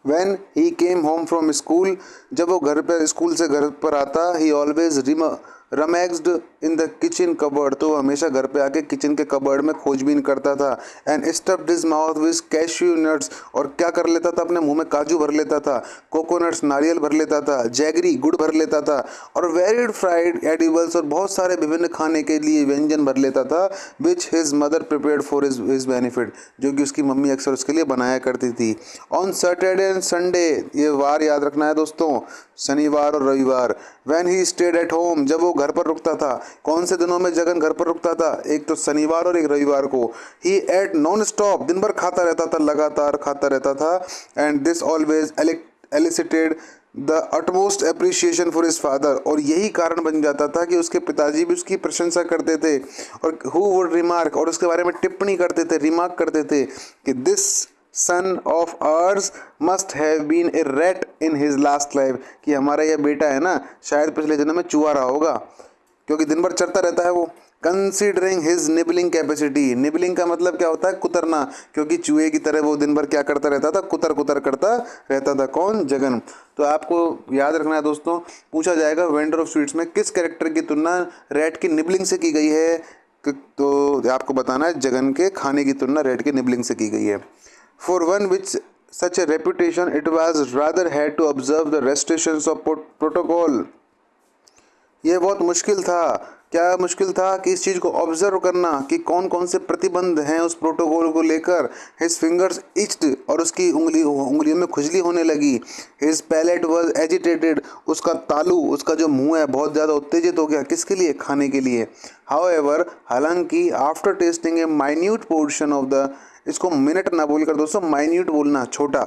When he came home from school, जब वो स्कूल से घर पर आता, he always rummaged in the kitchen cupboard, तो हमेशा घर पे आके किचन के कबर्ड में खोजबीन करता था। and stuffed his mouth with cashew nuts, और क्या कर लेता था, अपने मुंह में काजू भर लेता था, कोकोनट्स, नारियल भर लेता था, जैगरी, गुड़ भर लेता था, और वेरिड फ्राइड एडिबल्स, और बहुत सारे विभिन्न खाने के लिए व्यंजन भर लेता था, विच his mother prepared for his benefit, जो कि उसकी मम्मी अक्सर उसके लिए बनाया करती थी। ऑन सैटरडे एंड संडे, ये वार याद रखना है दोस्तों, शनिवार और रविवार। When he stayed at home, जब वो घर पर रुकता था, कौन से दिनों में जगन घर पर रुकता था, एक तो शनिवार और एक रविवार को। ही एट नॉन स्टॉप, दिन भर खाता रहता था, लगातार खाता रहता था। And this always elicited the utmost appreciation for his father, और यही कारण बन जाता था कि उसके पिताजी भी उसकी प्रशंसा करते थे, और हु वुड रिमार्क, और उसके बारे में टिप्पणी करते थे, रिमार्क करते थे कि this son of ours must have been a rat in his last life, कि हमारा यह बेटा है ना, शायद पिछले जन्म में चूहा रहा होगा, क्योंकि दिन भर चढ़ता रहता है वो। Considering his nibbling capacity, nibbling का मतलब क्या होता है, कुतरना, क्योंकि चूहे की तरह वो दिन भर क्या करता रहता था, कुतर कुतर करता रहता था। कौन, जगन। तो आपको याद रखना है दोस्तों, पूछा जाएगा वेंडर ऑफ स्वीट्स में किस कैरेक्टर की तुलना रैट की निबलिंग से की गई है, तो आपको बताना है जगन के खाने की तुलना रैट की निबलिंग से की गई है। For one with such a reputation, it was rather had to observe the restrictions of protocol. यह बहुत मुश्किल था, क्या मुश्किल था, कि इस चीज़ को ऑब्जर्व करना कि कौन कौन से प्रतिबंध हैं उस प्रोटोकॉल को लेकर। हिज फिंगर्स इच्ड, और उसकी उंगलियों में खुजली होने लगी। हिज पैलेट वॉज एजिटेटेड, उसका तालू, उसका जो मुंह है बहुत ज़्यादा उत्तेजित हो गया, किसके लिए, खाने के लिए। हाउएवर, हालांकि, after tasting a minute portion of the, इसको मिनट ना बोलकर दोस्तों माइन्यूट बोलना, छोटा,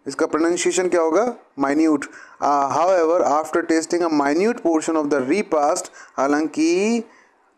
इसका प्रोनाउंसिएशन क्या होगा, minute. However, after tasting a minute portion of the repast, हालांकि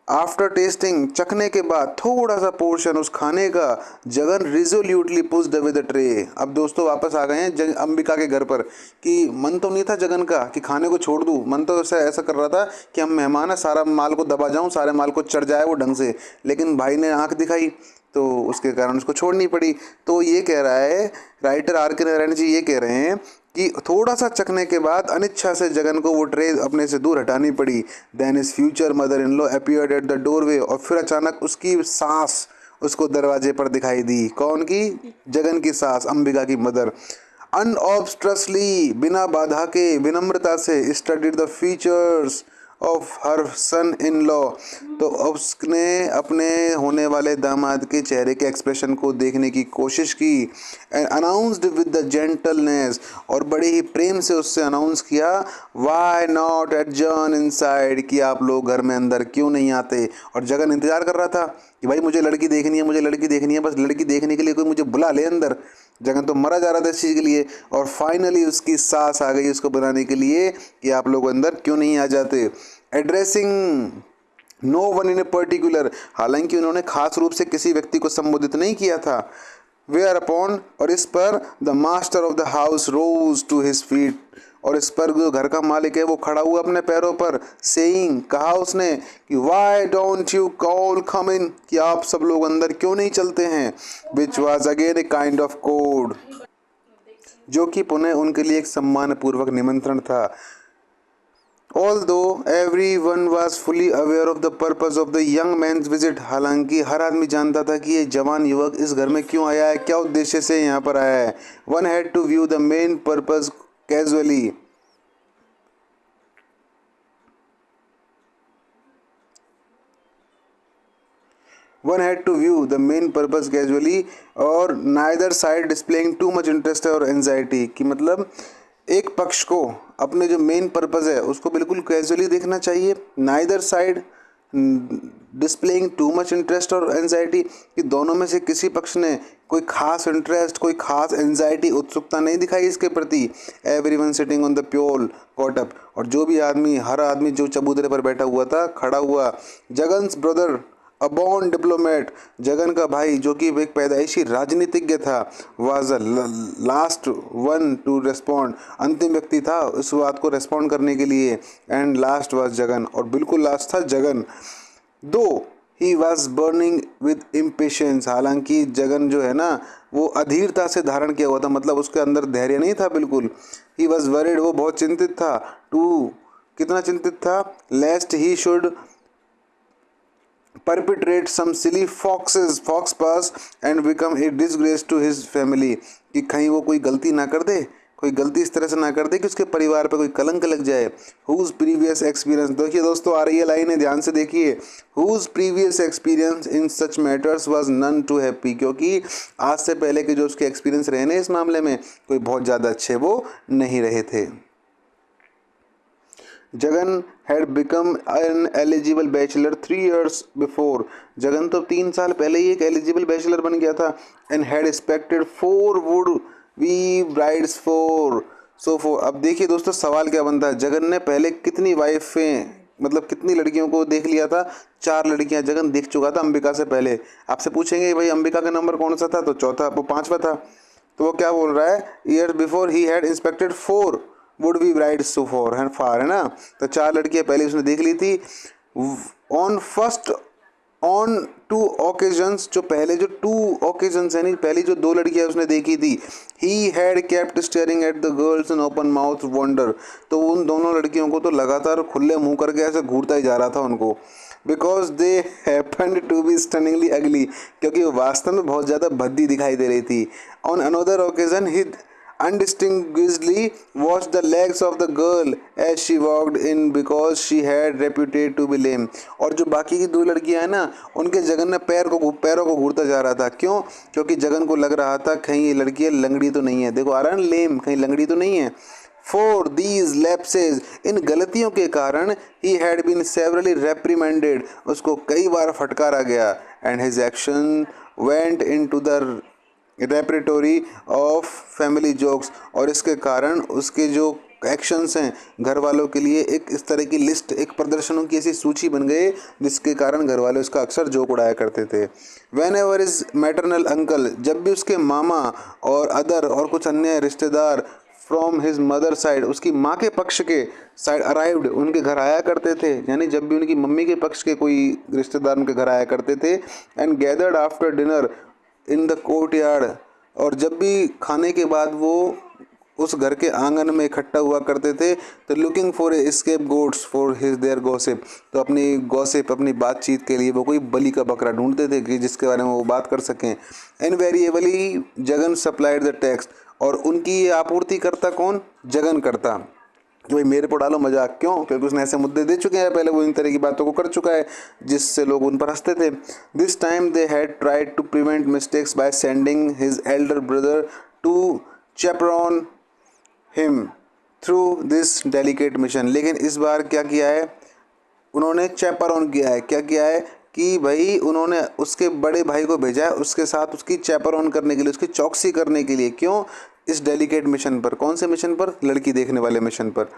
आफ्टर टेस्टिंग, चखने के बाद थोड़ा सा पोर्शन उस खाने का, Jagan resolutely pushed away the tray. अब दोस्तों वापस आ गए हैं अंबिका के घर पर, कि मन तो नहीं था जगन का कि खाने को छोड़ दूँ, मन तो ऐसा कर रहा था कि हम मेहमान है, सारा माल को दबा जाऊँ, सारे माल को चढ़ जाए वो ढंग से, लेकिन भाई ने आंख दिखाई तो उसके कारण उसको छोड़नी पड़ी। तो ये कह रहा है राइटर आर के नारायण जी, ये कह रहे हैं कि थोड़ा सा चखने के बाद अनिच्छा से जगन को वो ट्रे अपने से दूर हटानी पड़ी। Then his future mother in law appeared at the doorway, और फिर अचानक उसकी सास उसको दरवाजे पर दिखाई दी। कौन की, जगन की सास, अंबिका की मदर। अनऑब्स्ट्रसली, बिना बाधा के, विनम्रता से, studied the features of her son in law. तो उसने अपने होने वाले दामाद के चेहरे के एक्सप्रेशन को देखने की कोशिश की and announced with the gentleness, और बड़े ही प्रेम से उससे अनाउंस किया, वाई नॉट एडजर्न इनसाइड, कि आप लोग घर में अंदर क्यों नहीं आते। और जगन इंतजार कर रहा था कि भाई मुझे लड़की देखनी है, मुझे लड़की देखनी है, बस लड़की देखने के लिए कोई मुझे बुला ले अंदर। जगन तो मरा जा रहा था इस चीज़ के लिए, और फाइनली उसकी सास आ गई उसको बनाने के लिए कि आप लोग अंदर क्यों नहीं आ जाते। Addressing no one in a particular, हालांकि उन्होंने खास रूप से किसी व्यक्ति को संबोधित नहीं किया था। वेयर अपॉन, और इस पर the master of the house rose to his feet, और इस पर जो घर का मालिक है वो खड़ा हुआ अपने पैरों पर, सेइंग, कहा उसने कि वाई डोंट यू कॉल कम इन, कि आप सब लोग अंदर क्यों नहीं चलते हैं। Which was again a kind of code, जो कि पुनः उनके लिए एक सम्मानपूर्वक निमंत्रण था। Although everyone was fully aware of the purpose of the young man's visit, हालांकि हर आदमी जानता था कि ये जवान युवक इस घर में क्यों आया है, क्या उद्देश्य से यहाँ पर आया है। One had to view the main purpose casually. One had to view the main purpose casually, और neither side displaying too much interest और anxiety, कि मतलब एक पक्ष को अपने जो मेन पर्पज़ है उसको बिल्कुल कैजुअली देखना चाहिए, neither side displaying too much interest और एंजाइटी, कि दोनों में से किसी पक्ष ने कोई खास इंटरेस्ट, कोई खास एंजाइटी, उत्सुकता नहीं दिखाई इसके प्रति। Everyone sitting on the pyol got up, और जो भी आदमी, हर आदमी जो चबूतरे पर बैठा हुआ था, खड़ा हुआ। Jagan's brother a born diplomat, Jagan का भाई जो कि एक पैदाइशी राजनीतिज्ञ था, was the last one to respond, अंतिम व्यक्ति था इस बात को रेस्पॉन्ड करने के लिए। एंड लास्ट वाज जगन, और बिल्कुल लास्ट था जगन। दो he was burning with impatience, हालांकि जगन जो है ना वो अधीरता से धारण किया हुआ था, मतलब उसके अंदर धैर्य नहीं था बिल्कुल। ही वॉज वरिड, वो बहुत चिंतित था। टू, कितना चिंतित था, lest he should perpetrate some silly fox pass and become a disgrace to his family, कि कहीं वो कोई गलती ना कर दे, कोई गलती इस तरह से ना कर दे कि उसके परिवार पर कोई कलंक लग जाए। whose previous experience, देखिए दोस्तों आ रही है लाइन है, ध्यान से देखिए। whose previous experience in such matters was none too happy, क्योंकि आज से पहले के जो उसके एक्सपीरियंस रहे ना इस मामले में, कोई बहुत ज़्यादा अच्छे वो नहीं रहे थे। Jagan had become an eligible bachelor 3 years before, Jagan तो 3 साल पहले ही एक एलिजिबल बैचलर बन गया था। And had expected 4 would be brides four. अब देखिए दोस्तों सवाल क्या बनता है, जगन ने पहले कितनी वाइफें, मतलब कितनी लड़कियों को देख लिया था। 4 लड़कियां जगन देख चुका था अंबिका से पहले। आपसे पूछेंगे भाई अंबिका का नंबर कौन सा था, तो चौथा, वो 5वां था। तो वो क्या बोल रहा है, year before he had inspected 4 would be brides so for है फार, है ना। तो 4 लड़कियां पहले उसने देख ली थी। ऑन 2 ओकेजन्स, जो पहले जो 2 ओकेजन्स है नहीं, पहली जो 2 लड़कियां उसने देखी थी, he had kept staring at the girls in open mouth wonder, तो उन दोनों लड़कियों को तो लगातार खुले मुंह करके ऐसे घूरता ही जा रहा था उनको। Because they happened to be stunningly ugly, क्योंकि वो वास्तव में बहुत ज़्यादा भद्दी दिखाई दे रही थी। On another occasion he undistinguishedly watched the legs of the girl as she walked in because she had reputed to be lame, और जो बाकी की 2 लड़कियां हैं ना उनके जगन ने पैरों को घूरता जा रहा था। क्यों, क्योंकि जगन को लग रहा था कहीं ये लड़की लंगड़ी तो नहीं है, देखो आ रहा है लेम, कहीं लंगड़ी तो नहीं है। फॉर दीज लैप्सेज, इन गलतियों के कारण he had been severely reprimanded, उसको कई बार फटकारा गया। And his action went into the repertory of family jokes, और इसके कारण उसके जो एक्शंस हैं घर वालों के लिए एक इस तरह की लिस्ट, एक प्रदर्शनों की ऐसी सूची बन गई जिसके कारण घर वाले उसका अक्सर जोक उड़ाया करते थे। When ever is maternal uncle, जब भी उसके मामा और अदर और कुछ अन्य रिश्तेदार फ्रॉम हिज मदर साइड, उसकी माँ के पक्ष के साइड अराइव्ड, उनके घर आया करते थे, यानी जब भी उनकी मम्मी के पक्ष के कोई रिश्तेदार उनके घर आया करते थे। And gathered after dinner in the court yard, और जब भी खाने के बाद वो उस घर के आंगन में इकट्ठा हुआ करते थे, तो looking for a scapegoats for his their gossip, तो अपनी गॉसिप, अपनी बातचीत के लिए वो कोई बलि का बकरा ढूंढते थे कि जिसके बारे में वो बात कर सकें। Invariably Jagan supplied the text, और उनकी ये आपूर्ति करता कौन, जगन करता। कि भाई मेरे पर डालो मजाक। क्यों? क्योंकि उसने ऐसे मुद्दे दे चुके हैं पहले, वो इन तरह की बातों को कर चुका है जिससे लोग उन पर हंसते थे। This time they had tried to prevent mistakes by sending his elder brother to chaperone him through this delicate mission. लेकिन इस बार क्या किया है उन्होंने? चैपरॉन किया है। क्या किया है कि भाई उन्होंने उसके बड़े भाई को भेजा है उसके साथ उसकी चैपरॉन करने के लिए, उसकी चौकसी करने के लिए। क्यों? इस डेलिकेट मिशन पर। कौन से मिशन पर? लड़की देखने वाले मिशन पर।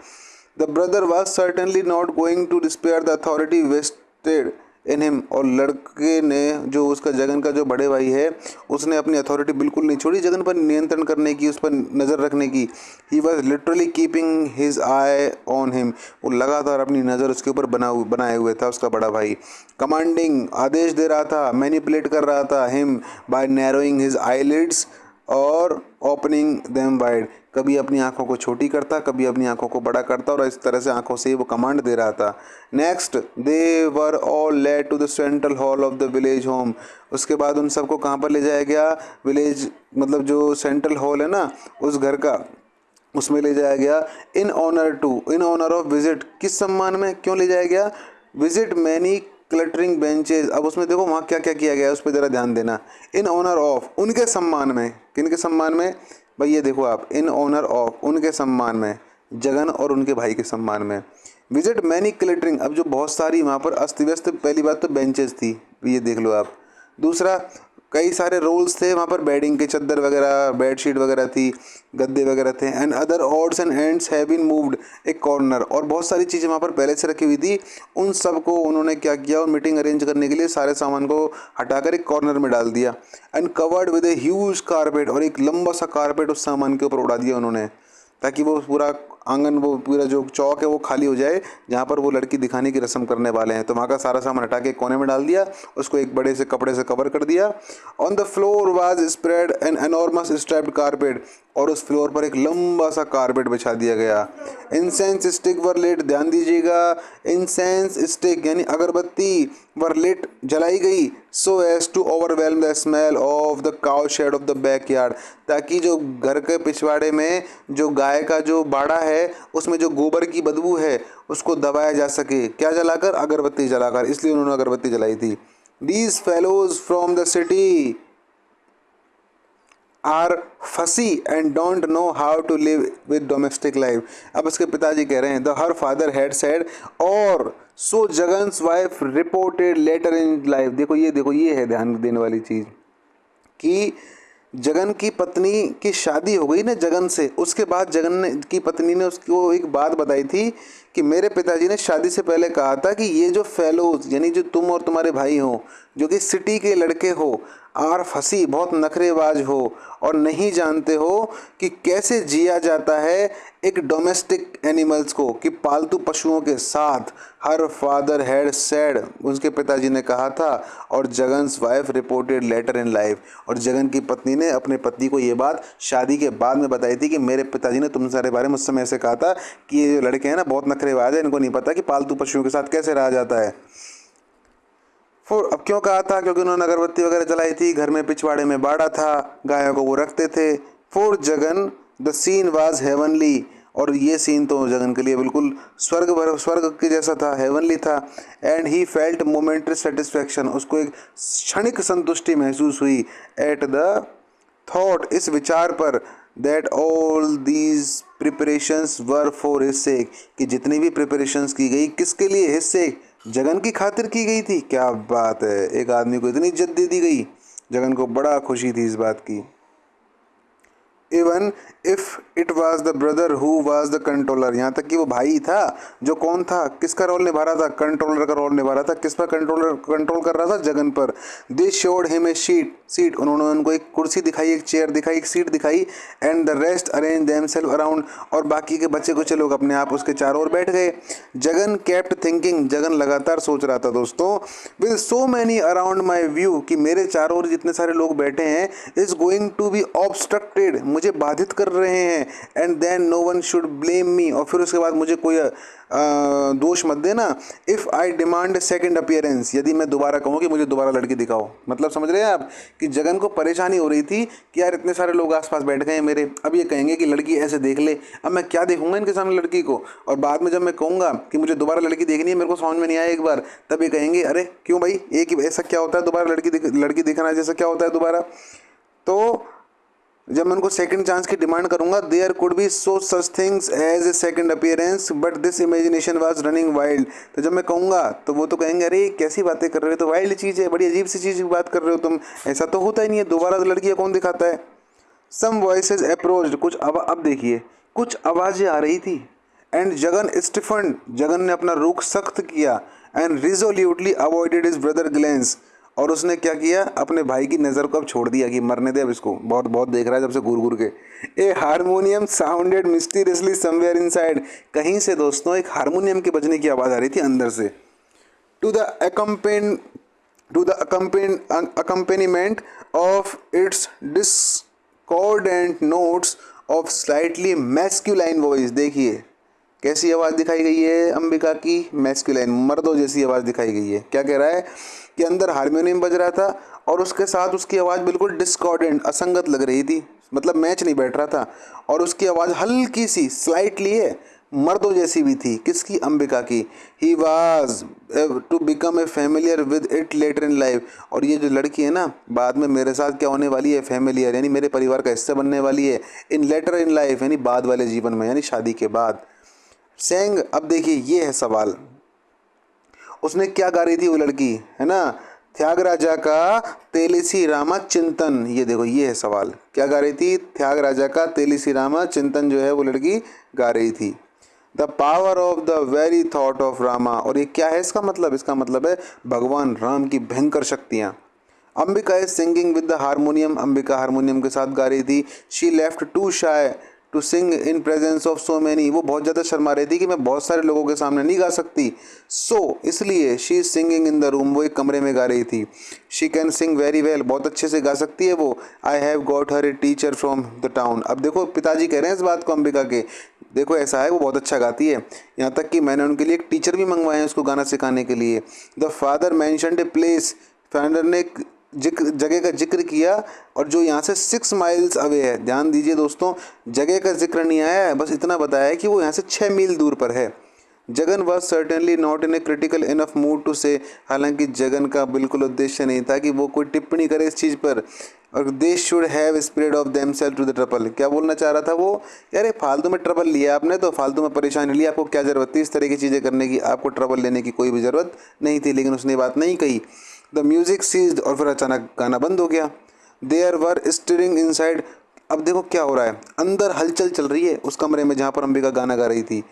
The brother was certainly not going to despair the authority vested in him. और लड़के ने, जो उसका जगन का जो बड़े भाई है, उसने अपनी अथॉरिटी बिल्कुल नहीं छोड़ी जगन पर नियंत्रण करने की, उस पर नज़र रखने की। He was literally keeping his I on him. वो लगातार अपनी नज़र उसके ऊपर बनाए हुए था उसका बड़ा भाई। कमांडिंग, आदेश दे रहा था, मैनिपुलेट कर रहा था him by narrowing his eyelids और ओपनिंग देम वाइड। कभी अपनी आंखों को छोटी करता, कभी अपनी आंखों को बड़ा करता, और इस तरह से आंखों से वो कमांड दे रहा था। Next they were all led to the central hall of the village home. उसके बाद उन सबको कहाँ पर ले जाया गया? विलेज मतलब जो सेंट्रल हॉल है ना उस घर का, उसमें ले जाया गया। In honour of visit. किस सम्मान में? क्यों ले जाया गया? Visit many cluttering benches. अब उसमें देखो वहाँ क्या क्या किया गया है उस पर ज़रा ध्यान देना। इन ऑनर ऑफ, उनके सम्मान में। किन के सम्मान में? भाई ये देखो आप, इन ऑनर ऑफ, उनके सम्मान में, जगन और उनके भाई के सम्मान में। विजिट मैनी क्लटरिंग, अब जो बहुत सारी वहाँ पर अस्त व्यस्त, पहली बात तो बेंचेस थी, ये देख लो आप। दूसरा, कई सारे रोल्स थे वहाँ पर, बेडिंग के चद्दर वगैरह, बेडशीट वगैरह थी, गद्दे वगैरह थे। And other odds and ends have been moved, एक कॉर्नर, और बहुत सारी चीज़ें वहाँ पर पहले से रखी हुई थी। उन सब को उन्होंने क्या किया, और मीटिंग अरेंज करने के लिए सारे सामान को हटाकर एक कॉर्नर में डाल दिया। And covered with a huge carpet, और एक लंबा सा कारपेट उस सामान के ऊपर उड़ा दिया उन्होंने, ताकि वो पूरा आंगन, वो पूरा जो चौक है वो खाली हो जाए जहाँ पर वो लड़की दिखाने की रस्म करने वाले हैं। तो वहाँ का सारा सामान हटा के कोने में डाल दिया, उसको एक बड़े से कपड़े से कवर कर दिया। On the floor was spread an enormous striped carpet, और उस फ्लोर पर एक लंबा सा कारपेट बिछा दिया गया। इंसेंस स्टिक वर लिट, ध्यान दीजिएगा, इंसेंस स्टिक यानी अगरबत्ती, वर लिट, जलाई गई, so as to overwhelm the smell of the cow shed of the backyard, ताकि जो घर के पिछवाड़े में जो गाय का जो बाड़ा है उसमें जो गोबर की बदबू है उसको दबाया जा सके। क्या जलाकर? अगरबत्ती जलाकर। इसलिए उन्होंने अगरबत्ती जलाई थी। These fellows from the city are fussy and don't know how to live with domestic life. अब उसके पिताजी कह रहे हैं, the her father had said, और so Jagan's wife reported later in life. देखो ये है ध्यान देने वाली चीज़ कि जगन की पत्नी की शादी हो गई ना जगन से, उसके बाद जगन ने की पत्नी ने उसको एक बात बताई थी कि मेरे पिताजी ने शादी से पहले कहा था कि ये जो फेलोज यानी जो तुम और तुम्हारे भाई हो, जो कि सिटी के लड़के हो, आर फंसी, बहुत नखरेबाज हो और नहीं जानते हो कि कैसे जिया जाता है एक डोमेस्टिक एनिमल्स को, कि पालतू पशुओं के साथ। हर फादर हैड सेड, उसके पिताजी ने कहा था, और Jagan's wife reported later in life, और जगन की पत्नी ने अपने पति को ये बात शादी के बाद में बताई थी कि मेरे पिताजी ने तुम सारे बारे में उस समय ऐसे कहा था कि ये जो लड़के हैं ना बहुत नखरेबाज है, इनको नहीं पता कि पालतू पशुओं के साथ कैसे रहा जाता है। अब क्यों कहा था? क्योंकि उन्होंने अगरबत्ती वगैरह जलाई थी, घर में पिछवाड़े में बाड़ा था, गायों को वो रखते थे। For Jagan the scene was heavenly, और ये सीन तो जगन के लिए बिल्कुल स्वर्ग के जैसा था, हेवनली था। And he felt momentary satisfaction, उसको एक क्षणिक संतुष्टि महसूस हुई। एट द थॉट, इस विचार पर, that all these preparations were for his sake, कि जितनी भी प्रिपरेशंस की गई किसके लिए? हिज सेक, जगन की खातिर की गई थी। क्या बात है, एक आदमी को इतनी इज्जत दे दी गई। जगन को बड़ा खुशी थी इस बात की। Even if it was the brother who was the controller, यहाँ तक कि वो भाई था जो कौन था, किसका रोल निभा रहा था? कंट्रोलर का रोल निभा रहा था। किस पर कंट्रोल कर रहा था? जगन पर। They showed him a seat, उन्होंने उनको एक कुर्सी दिखाई, एक चेयर दिखाई, एक सीट दिखाई। And the rest arrange themselves around, और बाकी के बच्चे कुछ लोग अपने आप उसके चारों ओर बैठ गए। जगन केप्ट थिंकिंग, जगन लगातार सोच रहा था दोस्तों, with so many around my view, कि मेरे चारों ओर जितने सारे लोग बैठे हैं, is going to be obstructed, मुझे बाधित कर रहे हैं, and then no one should blame me, और फिर उसके बाद मुझे कोई दोष मत देना। If I demand second appearance, यदि मैं दोबारा कहूँ कि मुझे दोबारा लड़की दिखाओ। मतलब समझ रहे हैं आप कि जगन को परेशानी हो रही थी कि यार इतने सारे लोग आसपास बैठ गए हैं मेरे, अब ये कहेंगे कि लड़की ऐसे देख ले, अब मैं क्या देखूंगा इनके सामने लड़की को, और बाद में जब मैं कहूँगा कि मुझे दोबारा लड़की देखनी है, मेरे को समझ में नहीं आया एक बार, तब ये कहेंगे अरे क्यों भाई, एक ही ऐसा क्या होता है दोबारा लड़की दिखाना, जैसा क्या होता है दोबारा। तो जब मैं उनको सेकंड चांस की डिमांड करूंगा, there could be so such things as a second appearance but this imagination was running wild. तो जब मैं कहूंगा तो वो तो कहेंगे अरे कैसी बातें कर रहे हो, तो वाइल्ड चीज़ है, बड़ी अजीब सी चीज़ की बात कर रहे हो तुम, ऐसा तो होता ही नहीं है, दोबारा लड़कियाँ कौन दिखाता है। सम वॉइसेज अप्रोच्ड, कुछ अब देखिए कुछ आवाज़ें आ रही थी, एंड जगन स्टिफन, जगन ने अपना रुख सख्त किया, and resolutely avoided his brother glance, और उसने क्या किया, अपने भाई की नज़र को अब छोड़ दिया कि मरने दे अब इसको, बहुत बहुत देख रहा है जब से घूर घूर के। A harmonium sounded mysteriously somewhere inside, कहीं से दोस्तों एक हारमोनियम के बजने की आवाज़ आ रही थी अंदर से। To the accompaniment of its discordant notes of slightly masculine voice, देखिए कैसी आवाज़ दिखाई गई है अंबिका की, मैस्कुलाइन, मर्दों जैसी आवाज़ दिखाई गई है। क्या कह रहा है कि अंदर हारमोनियम बज रहा था और उसके साथ उसकी आवाज़ बिल्कुल डिस्कॉर्डेंट, असंगत लग रही थी, मतलब मैच नहीं बैठ रहा था, और उसकी आवाज़ हल्की सी स्लाइटली है मर्दों जैसी भी थी, किसकी, अंबिका की। He was to become a familiar with it later in life, और ये जो लड़की है ना बाद में मेरे साथ क्या होने वाली है, फेमिलियर यानी मेरे परिवार का हिस्सा बनने वाली है, इन लेटर इन लाइफ यानी बाद वाले जीवन में, यानी शादी के बाद। सेंग, अब देखिए ये है सवाल, उसने क्या गा रही थी वो लड़की, है ना, त्यागराजा का तेलिसी रामा चिंतन, ये देखो ये है सवाल, क्या गा रही थी, त्यागराजा का तेलिसी रामा चिंतन जो है वो लड़की गा रही थी। The power of the very thought of Rama, और ये क्या है इसका मतलब, इसका मतलब है भगवान राम की भयंकर शक्तियाँ। Ambika is singing with the harmonium, Ambika harmonium के साथ गा रही थी। She left too shy to sing in presence of so many, वो बहुत ज़्यादा शर्मा रही थी कि मैं बहुत सारे लोगों के सामने नहीं गा सकती, सो इसलिए she is singing in the room, वो एक कमरे में गा रही थी। She can sing very well, बहुत अच्छे से गा सकती है वो। I have got her a teacher from the town, अब देखो पिताजी कह रहे हैं इस बात को अंबिका के, देखो ऐसा है वो बहुत अच्छा गाती है, यहाँ तक कि मैंने उनके लिए एक टीचर भी मंगवाए हैं उसको गाना सिखाने के लिए। The father mentioned a place, father ने जगह का जिक्र किया, और जो यहाँ से 6 माइल्स अवे है, ध्यान दीजिए दोस्तों, जगह का जिक्र नहीं आया है, बस इतना बताया है कि वो यहाँ से 6 मील दूर पर है। Jagan was certainly not in a critical enough mood to say, हालांकि जगन का बिल्कुल उद्देश्य नहीं था कि वो कोई टिप्पणी करे इस चीज़ पर, और they should have spread of them self to the trouble, क्या बोलना चाह रहा था वो, यार फालतू में ट्रबल लिया आपने तो फालतू में परेशानी लिया, आपको क्या ज़रूरत थी इस तरह की चीज़ें करने की, आपको ट्रबल लेने की कोई भी ज़रूरत नहीं थी, लेकिन उसने बात नहीं कही। द म्यूजिक सीज्ड, और फिर अचानक गाना बंद हो गया। देयर वर स्टिरिंग इनसाइड, अब देखो क्या हो रहा है, अंदर हलचल चल रही है उस कमरे में जहाँ पर अंबिका गाना गा रही थी,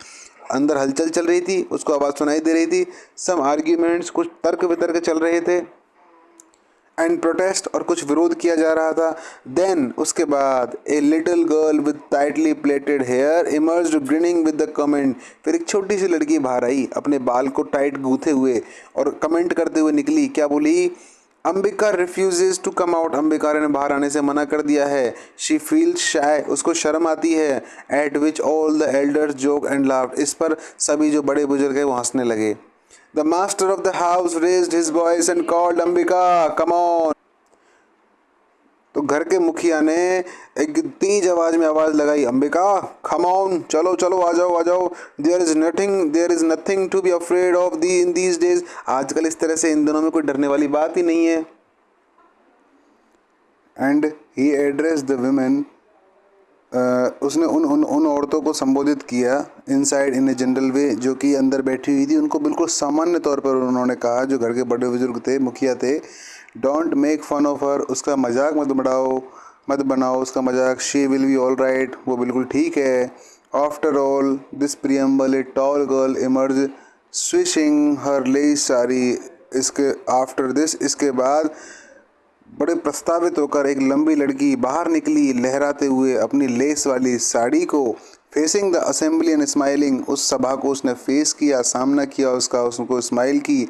अंदर हलचल चल रही थी, उसको आवाज़ सुनाई दे रही थी। सम आर्ग्यूमेंट्स, कुछ तर्क वितर्क चल रहे थे, एंड प्रोटेस्ट, और कुछ विरोध किया जा रहा था। देन उसके बाद a little girl with tightly plaited hair emerged grinning with the comment, फिर एक छोटी सी लड़की बाहर आई अपने बाल को टाइट गूंथे हुए और कमेंट करते हुए निकली, क्या बोली, Ambika refuses to come out, Ambika ने बाहर आने से मना कर दिया है। शी फील्स शाय, उसको शर्म आती है। Eight which all the elders joke and laughed, इस पर सभी जो बड़े बुजुर्ग हैं वो हंसने लगे। The master of the house raised his voice and called Ambika, come on. तो घर के मुखिया ने एक तेज आवाज में आवाज लगाई, अंबिका कम ऑन, चलो चलो आ जाओ आ जाओ। There is nothing to be afraid of the in these days, आजकल इस तरह से इन दिनों में कोई डरने वाली बात ही नहीं है। And he address the women, उसने उन औरतों को संबोधित किया इनसाइड इन ए जनरल वे, जो कि अंदर बैठी हुई थी, उनको बिल्कुल सामान्य तौर पर उन्होंने कहा, जो घर के बड़े बुजुर्ग थे, मुखिया थे। Don't make fun of her, उसका मजाक मत बनाओ उसका मजाक। She will be all right, वो बिल्कुल ठीक है। After all this preamble a tall girl emerge swishing her lace sari, इसके बाद बड़े प्रस्तावित होकर एक लंबी लड़की बाहर निकली, लहराते हुए अपनी लेस वाली साड़ी को। Facing the assembly and smiling, उस सभा को उसने फेस किया, सामना किया उसका, उसको स्माइल की।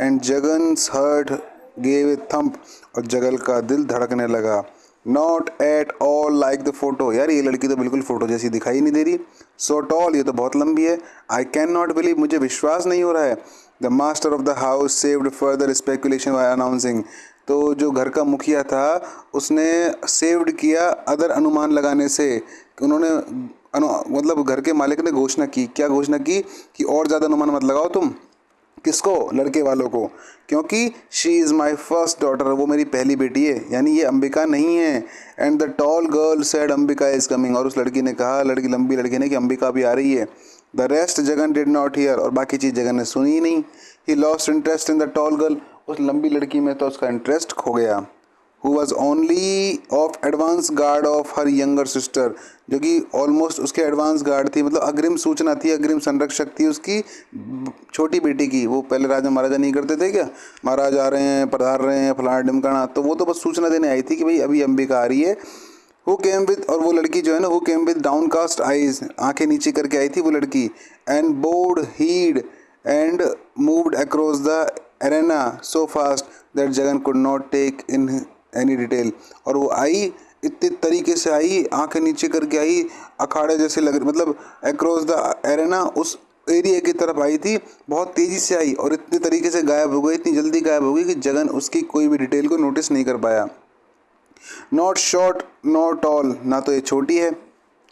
And Jagan's heart gave a thump, और जगल का दिल धड़कने लगा। Not at all like the photo. यार ये लड़की तो बिल्कुल फ़ोटो जैसी दिखाई नहीं दे रही। सो टॉल, ये तो बहुत लंबी है। आई कैन नॉट बिलीव, मुझे विश्वास नहीं हो रहा है। The master of the house saved further speculation by announcing. तो जो घर का मुखिया था उसने सेव्ड किया अदर अनुमान लगाने से, कि उन्होंने मतलब घर के मालिक ने घोषणा की, क्या घोषणा की कि और ज़्यादा अनुमान मत लगाओ तुम। किसको? लड़के वालों को। क्योंकि she is my first daughter, वो मेरी पहली बेटी है, यानी ये अंबिका नहीं है। And the tall girl said Ambika is coming, और उस लड़की ने कहा, लड़की लंबी लड़की ने, कि अंबिका भी आ रही है। The rest Jagan did not here, और बाकी चीज़ जगन ने सुनी ही नहीं। He lost interest in the tall girl, उस लंबी लड़की में तो उसका इंटरेस्ट खो गया। who was only of advance guard of her younger sister, जो कि ऑलमोस्ट उसके एडवांस गार्ड थी, मतलब अग्रिम सूचना थी, अग्रिम संरक्षक थी उसकी छोटी बेटी की। वो पहले राजा महाराजा नहीं करते थे क्या, महाराज आ रहे हैं, पधार रहे हैं, फलाना ढिमकाना, तो वो तो बस सूचना देने आई थी कि भाई अभी अंबिका आ रही है। हु केम विद, और वो लड़की जो है ना, who came with downcast eyes, आंखें नीचे करके आई थी वो लड़की। And bowed head and moved across the arena so fast that Jagan could not take in any detail, और वो आई इतने तरीके से आई, आंखें नीचे करके आई, अखाड़े जैसे लग रही, मतलब अक्रॉस द एरेना, उस एरिया की तरफ आई थी, बहुत तेज़ी से आई और इतने तरीके से गायब हो गई, इतनी जल्दी गायब हो गई कि जगन उसकी कोई भी डिटेल को नोटिस नहीं कर पाया। नॉट शॉर्ट नॉट टॉल, ना तो ये छोटी है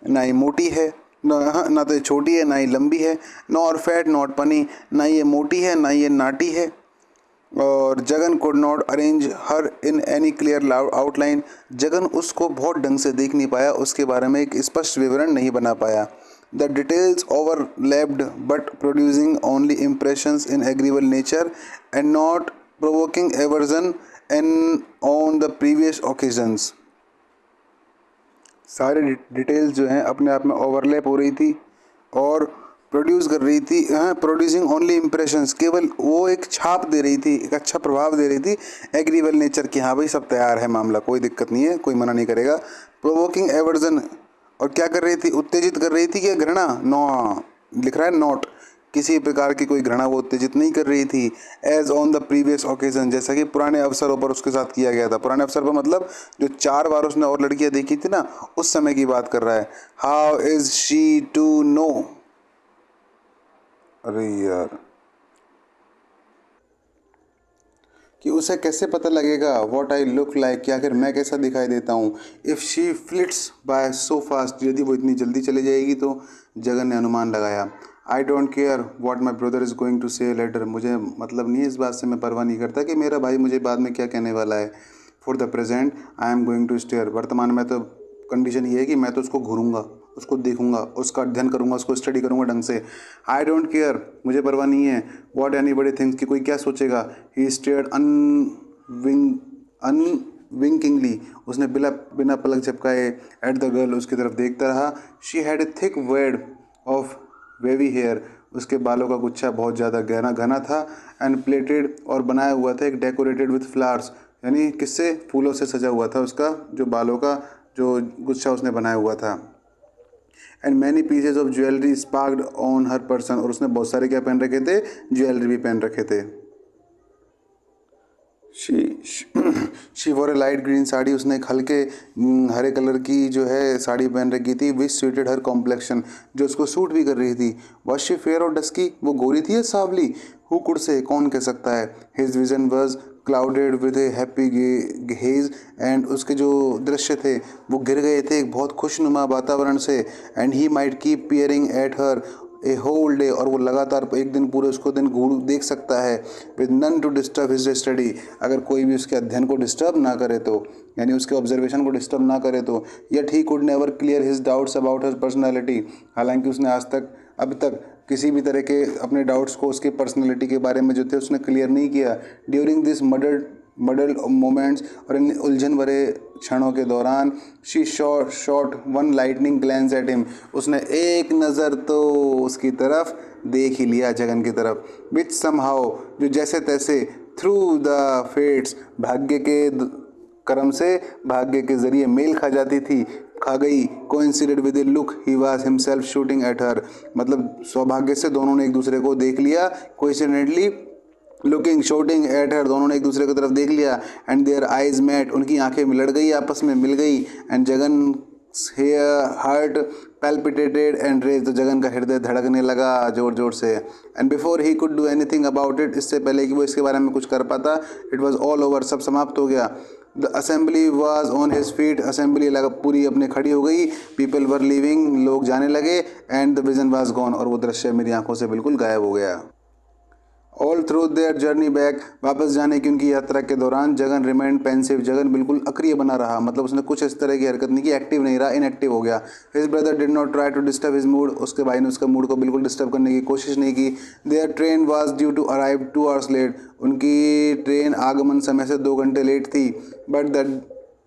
ना ही मोटी है, ना तो ये छोटी है ना ही लंबी है। नॉर फैट नॉट पनी, ना ये मोटी है ना ये नाटी है। और Jagan could not arrange her in any clear outline, Jagan उसको बहुत ढंग से देख नहीं पाया, उसके बारे में एक स्पष्ट विवरण नहीं बना पाया। The details overlapped but producing only impressions in agreeable nature and not provoking aversion and on the previous occasions. सारे डिटेल्स जो हैं अपने आप में ओवरलैप हो रही थी और प्रोड्यूस कर रही थी, हाँ, प्रोड्यूसिंग ओनली इम्प्रेशंस, केवल वो एक छाप दे रही थी, एक अच्छा प्रभाव दे रही थी एग्रीबल नेचर की, हाँ भाई सब तैयार है, मामला कोई दिक्कत नहीं है, कोई मना नहीं करेगा। प्रोवोकिंग एवर्जन, और क्या कर रही थी, उत्तेजित कर रही थी क्या, घृणा, नो लिख रहा है नोट, किसी प्रकार की कोई घृणा वो उत्तेजित नहीं कर रही थी। As on the previous occasion, जैसा कि पुराने अवसरों पर उसके साथ किया गया था। पुराने अवसर पर मतलब जो 4 बार उसने और लड़कियां देखी थी ना, उस समय की बात कर रहा है। How is she to know, अरे यार, कि उसे कैसे पता लगेगा, वॉट आई लुक लाइक, कि आखिर मैं कैसा दिखाई देता हूँ। If she flits by so fast, यदि वो इतनी जल्दी चली जाएगी तो। जगन ने अनुमान लगाया। I don't care what my brother is going to say later, मुझे मतलब नहीं है इस बात से, मैं परवाह नहीं करता कि मेरा भाई मुझे बाद में क्या कहने वाला है। For the present I am going to stare, वर्तमान में तो कंडीशन ये है कि मैं तो उसको घूरूंगा, उसको देखूंगा, उसका अध्ययन करूंगा, उसको स्टडी करूंगा ढंग से। आई डोंट केयर, मुझे परवाह नहीं है। वॉट एनी बडी थिंग्स, कि कोई क्या सोचेगा। ही स्टेयर्ड अनविंकिंगली, उसने बिना बिना पलक झपकाए एट द गर्ल, उसकी तरफ देखता रहा। She had a thick wad of wavy hair, उसके बालों का गुच्छा बहुत ज़्यादा गहना घना था। एंड प्लेटेड, और बनाया हुआ था एक डेकोरेटेड विथ फ्लावर्स, यानी किससे, फूलों से सजा हुआ था उसका जो बालों का जो गुच्छा उसने बनाया हुआ था। And many pieces of jewellery sparked on her person, और उसने बहुत सारे क्या पहन रखे थे, ज्वेलरी भी पहन रखे थे। She war A light green sari, उसने एक हल्के हरे कलर की जो है साड़ी पहन रखी थी। विच सूटेड हर कॉम्प्लेक्शन, जो उसको सूट भी कर रही थी। वॉज शी फेयर और डस्की, वो गोरी थी या सांवली। हु कुड से, कौन कह सकता है। His vision was clouded with A happy hedge, and उसके जो दृश्य थे वो गिर गए थे एक बहुत खुशनुमा वातावरण से। And he might keep peering at her a whole day, और वो लगातार एक दिन पूरे उसको दिन घूर देख सकता है। With none to disturb his study, अगर कोई भी उसके अध्ययन को डिस्टर्ब ना करे तो, यानी उसके ऑब्जर्वेशन को डिस्टर्ब ना करे तो। Yet he could never clear his doubts about his personality, हालांकि उसने आज तक अब तक किसी भी तरह के अपने डाउट्स को उसकी पर्सनैलिटी के बारे में जो थे उसने क्लियर नहीं किया। ड्यूरिंग दिस मडल मोमेंट्स, और इन उलझन भरे क्षणों के दौरान, she shot one lightning glans at him, उसने एक नज़र तो उसकी तरफ देख ही लिया, जगन की तरफ। विच समहाउ, जो जैसे तैसे, थ्रू द फेट्स, भाग्य के कर्म से, भाग्य के जरिए मेल खा जाती थी, खा गई। Coincided with a look he was himself shooting at her, मतलब सौभाग्य से दोनों ने एक दूसरे को देख लिया। Coincidentally looking shooting at her, दोनों ने एक दूसरे की तरफ देख लिया। एंड देयर आइज मेट, उनकी आंखें मिलड़ गई, आपस में मिल गई। And Jagan heart palpitated and raced, तो जगन का हृदय धड़कने लगा जोर जोर से। And before he could do anything about it, इससे पहले कि वो इसके बारे में कुछ कर पाता, इट वॉज ऑल ओवर, सब समाप्त हो गया। The assembly was on his feet, assembly लगा पूरी अपने खड़ी हो गई। पीपल वर लिविंग, लोग जाने लगे। And the vision was gone, और वो दृश्य मेरी आंखों से बिल्कुल गायब हो गया। All through their journey back, वापस जाने की उनकी यात्रा के दौरान जगन रिमेंड पेंसिव, जगन बिल्कुल अक्रिय बना रहा, मतलब उसने कुछ इस तरह की हरकत नहीं की, एक्टिव नहीं रहा, इनएक्टिव हो गया। His brother did not try to disturb his mood, उसके भाई ने उसका मूड को बिल्कुल डिस्टर्ब करने की कोशिश नहीं की। Their train was due to arrive 2 hours late, उनकी ट्रेन आगमन समय से 2 घंटे लेट थी। But the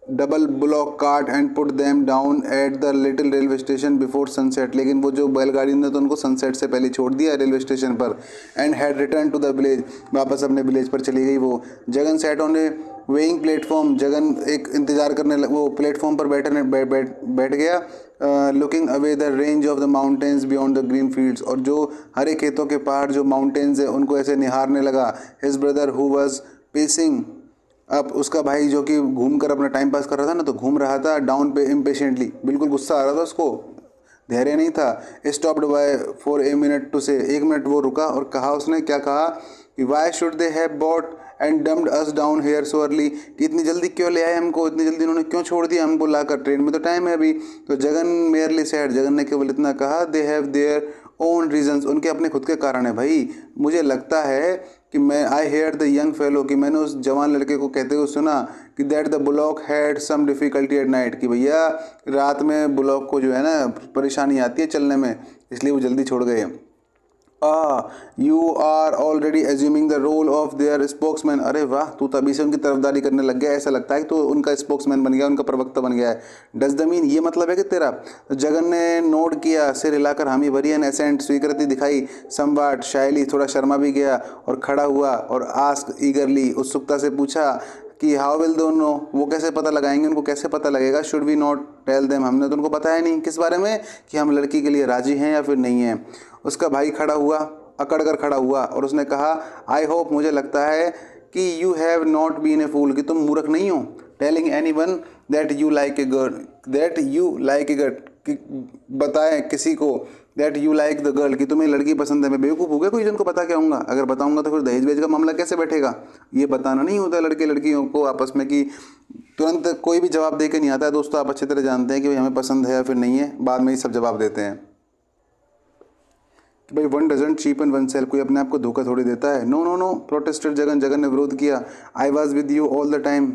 double block cart and put them down at the little railway station before sunset, लेकिन वो जो बैलगाड़ी ने तो उनको सनसेट से पहले छोड़ दिया रेलवे स्टेशन पर। And had return to the village, वापस अपने विलेज पर चली गई वो। Jagan sat on a waiting platform, जगन एक इंतजार करने वो प्लेटफॉर्म पर बैठ गया। Looking away the range of the mountains beyond the green fields, और जो हरे खेतों के पहाड़ जो माउंटेन्स है उनको ऐसे निहारने लगा। His brother who was pacing, अब उसका भाई जो कि घूम कर अपना टाइम पास कर रहा था ना, तो घूम रहा था डाउन पे इम्पेशेंटली, बिल्कुल गुस्सा आ रहा था उसको, धैर्य नहीं था। Stopped by for a minute to say, 1 minute वो रुका और कहा, उसने क्या कहा कि why should they have bought and dumped us down here so early, कि इतनी जल्दी क्यों ले आए हमको, इतनी जल्दी उन्होंने क्यों छोड़ दिया हमको लाकर, ट्रेन में तो टाइम है अभी। तो जगन मेयरली सेड, जगन ने केवल इतना कहा, they have their own reasons, उनके अपने खुद के कारण है भाई। मुझे लगता है कि मैं आई हेयर द यंग फेलो, कि मैंने उस जवान लड़के को कहते हुए सुना कि that the block had some difficulty at night, कि भैया रात में ब्लॉक को जो है ना परेशानी आती है चलने में, इसलिए वो जल्दी छोड़ गए। You are already assuming the role of their spokesman, अरे वाह, तू तभी से उनकी तरफदारी करने लग गया, ऐसा लगता है कि तो उनका स्पोक्समैन बन गया, उनका प्रवक्ता बन गया है। डज द मीन, ये मतलब है कि तेरा। जगन ने नोट किया, सिर हिलाकर हामी भरी, एन एसेंट स्वीकृति दिखाई, समवाट शायली, थोड़ा शर्मा भी गया और खड़ा हुआ और आस्क ईगरली, उत्सुकता से पूछा कि हाउ विल दो नो, वो कैसे पता लगाएंगे, उनको कैसे पता लगेगा। Should we not tell them, हमने तो उनको बताया नहीं, किस बारे में, कि हम लड़की के लिए राजी हैं या फिर नहीं हैं। उसका भाई खड़ा हुआ, अकड़ कर खड़ा हुआ और उसने कहा, आई होप, मुझे लगता है कि you have not been a fool, कि तुम मूर्ख नहीं हो, telling anyone that you like a girl, that you like a girl, कि बताएं किसी को that you like the girl, कि तुम्हें लड़की पसंद है। मैं बेवकूफ़ हो गया कोई जिनको पता क्या होगा, अगर बताऊंगा तो फिर दहेज वेज का मामला कैसे बैठेगा। ये बताना नहीं होता लड़के लड़कियों को आपस में, कि तुरंत कोई भी जवाब दे के नहीं आता है। दोस्तों, आप अच्छी तरह जानते हैं कि भाई हमें पसंद है या फिर नहीं है, बाद में ही सब जवाब देते हैं कि भाई one doesn't cheat and oneself, कोई अपने आप को धोखा थोड़ी देता है। No no no, protested Jagan, Jagan ने विरोध किया। I was with you all the time,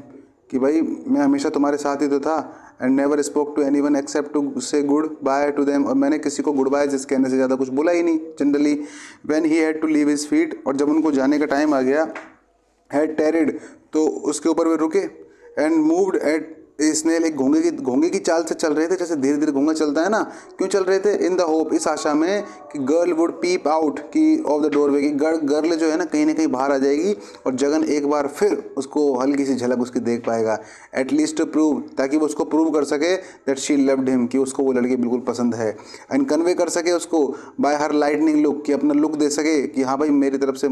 कि भाई मैं हमेशा तुम्हारे साथ ही तो था। And never spoke to anyone except to say goodbye to them, और मैंने किसी को गुड बाय जिस कहने से ज़्यादा कुछ बोला ही नहीं generally. When he had to leave his feet, और जब उनको जाने का टाइम आ गया, हैड टेरिड, तो उसके ऊपर वे रुके। एंड मूव्ड एट स्नेल, एक घोंगे की चाल से चल रहे थे, जैसे धीरे धीरे घोंगा चलता है ना, क्यों चल रहे थे, इन द होप, इस आशा में कि गर्ल वुड पीप आउट की ऑफ द डोरवे, की गर्ल जो है ना कहीं बाहर आ जाएगी और जगन एक बार फिर उसको हल्की सी झलक उसकी देख पाएगा। एटलीस्ट टू प्रूव, ताकि वो उसको प्रूव कर सके दैट शी लव्ड हिम, कि उसको वो लड़की बिल्कुल पसंद है। एंड कन्वे कर सके उसको बाय हर लाइटनिंग लुक, कि अपना लुक दे सके कि हाँ भाई मेरी तरफ से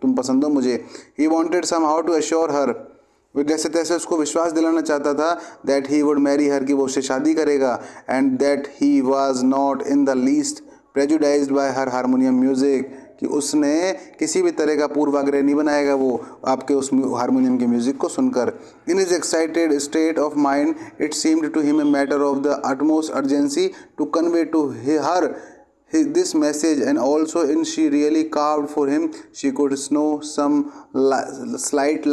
तुम पसंद हो मुझे। He wanted somehow to assure her, वो जैसे तैसे उसको विश्वास दिलाना चाहता था that he would marry her, कि वो उससे शादी करेगा। And that he was not in the least prejudiced by her harmonium music, कि उसने किसी भी तरह का पूर्वाग्रह नहीं बनाएगा वो आपके उस हारमोनियम के म्यूज़िक को सुनकर। In his excited state of mind it seemed to him a matter of the utmost urgency to convey to her this message, and also in she really carved for him she could know some slight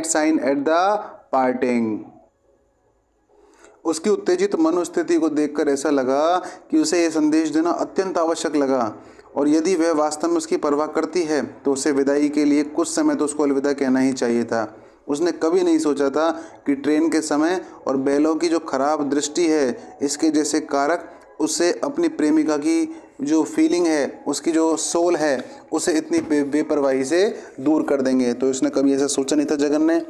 sign at the parting। उसकी उत्तेजित मनोस्थिति को देखकर ऐसा लगा कि उसे यह संदेश देना अत्यंत आवश्यक लगा, और यदि वह वास्तव में उसकी परवाह करती है तो उसे विदाई के लिए कुछ समय तो उसको अलविदा कहना ही चाहिए था। उसने कभी नहीं सोचा था कि ट्रेन के समय और बैलों की जो खराब दृष्टि है, इसके जैसे कारक उससे अपनी प्रेमिका की जो फीलिंग है, उसकी जो सोल है, उसे इतनी बेपरवाही से दूर कर देंगे। तो उसने कभी ऐसा सोचा नहीं था जगन ने।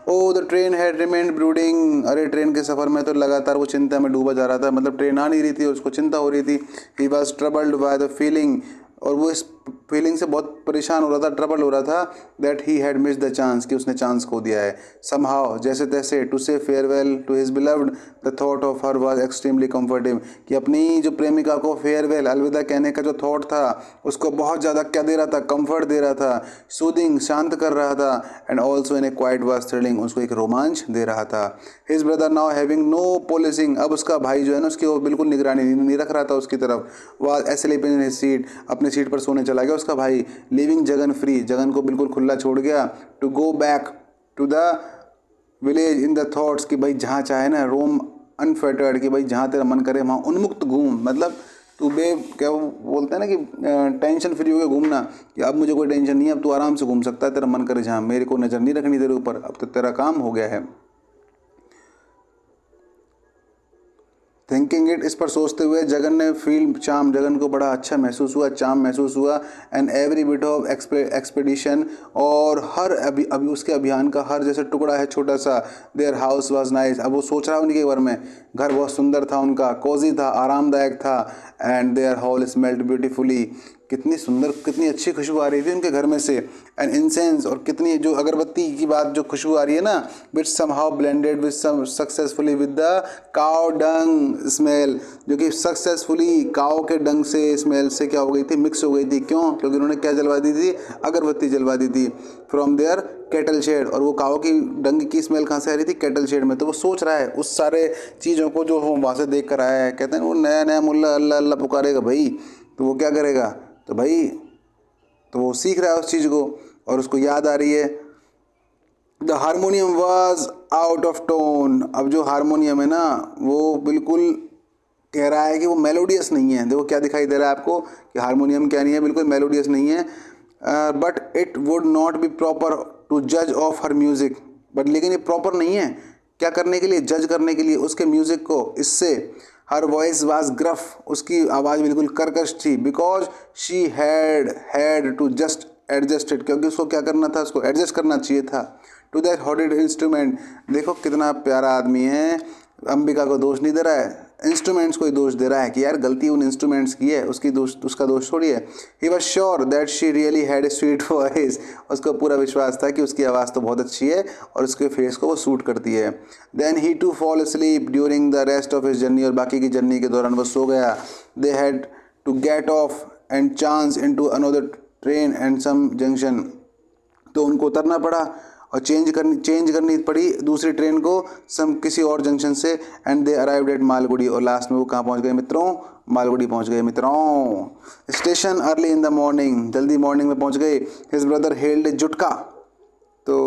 On the train had remained brooding, अरे ट्रेन के सफ़र में तो लगातार वो चिंता में डूबा जा रहा था, मतलब ट्रेन आ नहीं रही थी, उसको चिंता हो रही थी। He was troubled by the feeling, और वो इस फीलिंग से बहुत परेशान हो रहा था, ट्रबल हो रहा था, that he had miss the chance, कि उसने चांस खो दिया है। समहाउ, जैसे तैसे, to say farewell to his beloved, the thought of her was extremely comforting, कि अपनी जो प्रेमिका को फेयरवेल, अलविदा कहने का जो थॉट था उसको बहुत ज़्यादा क्या दे रहा था, कंफर्ट दे रहा था, सूदिंग, शांत कर रहा था, and also in a quite was thrilling, उसको एक रोमांच दे रहा था। His brother now having no policing, अब उसका भाई जो है ना उसकी वो बिल्कुल निगरानी नहीं रख रहा था उसकी तरफ, was asleep in his seat, अपनी सीट पर सोने चला गया उसका भाई। लिविंग जगन फ्री, जगन को बिल्कुल खुला छोड़ गया। To go back to the village in the thoughts, कि भाई जहाँ चाहे ना रोम अनफेटर्ड, कि भाई जहाँ तेरा मन करे वहाँ उन्मुक्त घूम, मतलब तू क्या वो बोलते हैं ना कि टेंशन फ्री होकर घूमना, कि अब मुझे कोई टेंशन नहीं है, अब तू आराम से घूम सकता है, तेरा मन करे जहाँ, मेरे को नज़र नहीं रखनी तेरे ऊपर, अब तो तेरा काम हो गया है। थिंकिंग इट, इस पर सोचते हुए जगन ने फील चाम, जगन को बड़ा अच्छा महसूस हुआ, चाम महसूस हुआ, and every bit of expedition, और हर अभी उसके अभियान का हर जैसे टुकड़ा है छोटा सा। देयर हाउस वाज नाइस, अब वो सोच रहा है उनके घर में, घर बहुत सुंदर था उनका, कोजी था, आरामदायक था, and their hall smelled beautifully, कितनी सुंदर, कितनी अच्छी खुशबू आ रही थी उनके घर में से, एंड इंसेंस, और कितनी जो अगरबत्ती की बात जो खुशबू आ रही है ना, which somehow blended with some successfully with the cow dung smell, जो कि सक्सेसफुली काओ के डंग से, स्मेल से क्या हो गई थी, मिक्स हो गई थी। क्यों? क्योंकि उन्होंने क्या जलवा दी थी, अगरबत्ती जलवा दी थी, फ्रॉम देयर कैटल शेड, और वो काओ की डंग की स्मेल कहाँ से आ रही थी, कैटल शेड में। तो वो सोच रहा है उस सारे चीज़ों को जो वो वहाँ से देख कर आया है, कहते हैं वो नया नया मुल्ला अल्लाह अल्लाह पुकारेगा भाई, तो वो क्या करेगा, तो भाई तो वो सीख रहा है उस चीज़ को, और उसको याद आ रही है। The harmonium was out of tone, अब जो हारमोनियम है ना वो बिल्कुल कह रहा है कि वो मेलोडियस नहीं है। देखो क्या दिखाई दे रहा है आपको कि हारमोनियम क्या नहीं है, बिल्कुल मेलोडियस नहीं है। But it would not be proper to जज ऑफ हर म्यूज़िक, बट लेकिन ये प्रॉपर नहीं है क्या करने के लिए, जज करने के लिए उसके म्यूज़िक को। इससे हर वॉइस वाज ग्रफ, उसकी आवाज़ बिल्कुल कर्कश थी, because she had to just adjusted, क्योंकि उसको क्या करना था, उसको एडजस्ट करना चाहिए था, टू दैट हॉटेड इंस्ट्रूमेंट। देखो कितना प्यारा आदमी है, अंबिका को दोष नहीं दे रहा है, इंस्ट्रूमेंट्स को ही दोष दे रहा है कि यार गलती उन इंस्ट्रूमेंट्स की है, उसका दोष थोड़ी है। He was sure that she really had a sweet voice, उसको पूरा विश्वास था कि उसकी आवाज़ तो बहुत अच्छी है और उसके फेस को वो सूट करती है। Then he to fall asleep during the rest of his journey, और बाकी की जर्नी के दौरान वो सो गया। They had to get off and change into another train and some junction, तो उनको उतरना पड़ा और चेंज करनी पड़ी दूसरी ट्रेन को किसी और जंक्शन से, and they arrived at Malgudi, और लास्ट में वो कहाँ पहुँच गए मित्रों, मालगुड़ी पहुँच गए मित्रों। Station early in the morning, जल्दी मॉर्निंग में पहुँच गए। हिज ब्रदर हेल्ड जुटका, तो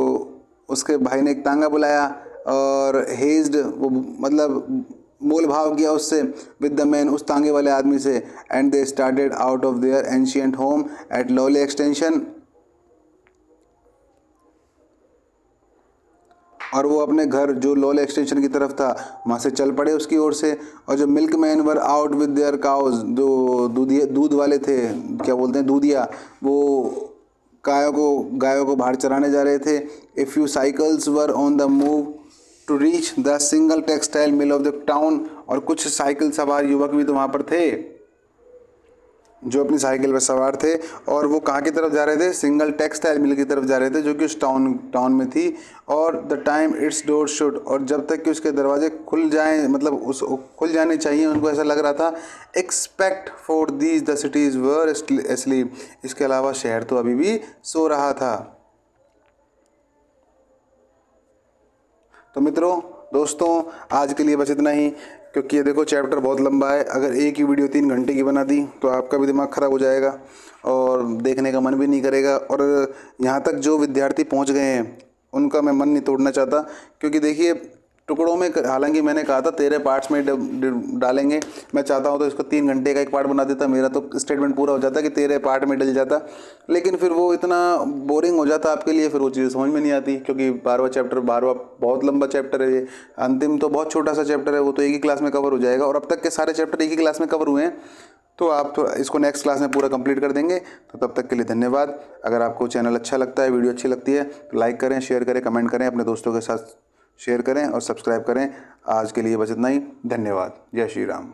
उसके भाई ने एक तांगा बुलाया, और हेज्ड वो मतलब मोल भाव किया उससे, विद द मैन, उस तांगे वाले आदमी से, and they started out of their ancient home at लोले एक्सटेंशन, और वो अपने घर जो लोले एक्सटेंशन की तरफ था वहाँ से चल पड़े उसकी ओर से। और जो milk man were out with their cows, जो दूध वाले थे, क्या बोलते हैं, दूधिया, वो गायों को बाहर चराने जा रहे थे। A few cycles were on the move to reach the single textile mill of the town, और कुछ साइकिल सवार युवक भी तो वहाँ पर थे जो अपनी साइकिल पर सवार थे, और वो कहाँ की तरफ जा रहे थे, सिंगल टेक्सटाइल मिल की तरफ जा रहे थे जो कि उस टाउन में थी। और the time it's door should, और जब तक कि उसके दरवाजे खुल जाएं, मतलब खुल जाने चाहिए, उनको ऐसा लग रहा था। Expect for these the cities were asleep, इसके अलावा शहर तो अभी भी सो रहा था। तो मित्रों, दोस्तों, आज के लिए बस इतना ही, क्योंकि ये देखो चैप्टर बहुत लंबा है। अगर एक ही वीडियो 3 घंटे की बना दी तो आपका भी दिमाग ख़राब हो जाएगा और देखने का मन भी नहीं करेगा। और यहाँ तक जो विद्यार्थी पहुँच गए हैं उनका मैं मन नहीं तोड़ना चाहता, क्योंकि देखिए टुकड़ों में, हालांकि मैंने कहा था 13 पार्ट्स में डालेंगे, मैं चाहता हूँ तो इसको 3 घंटे का एक पार्ट बना देता, मेरा तो स्टेटमेंट पूरा हो जाता कि 13 पार्ट में डल जाता। लेकिन फिर वो इतना बोरिंग हो जाता आपके लिए, फिर वो चीज़ समझ में नहीं आती, क्योंकि 12वां चैप्टर बहुत लंबा चैप्टर है ये। अंतिम तो बहुत छोटा सा चैप्टर है, वो तो एक ही क्लास में कवर हो जाएगा, और अब तक के सारे चैप्टर एक ही क्लास में कवर हुए हैं। तो आप तो इसको नेक्स्ट क्लास में पूरा कंप्लीट कर देंगे। तो तब तक के लिए धन्यवाद। अगर आपको चैनल अच्छा लगता है, वीडियो अच्छी लगती है, तो लाइक करें, शेयर करें, कमेंट करें, अपने दोस्तों के साथ शेयर करें और सब्सक्राइब करें। आज के लिए बस इतना ही। धन्यवाद। जय श्री राम।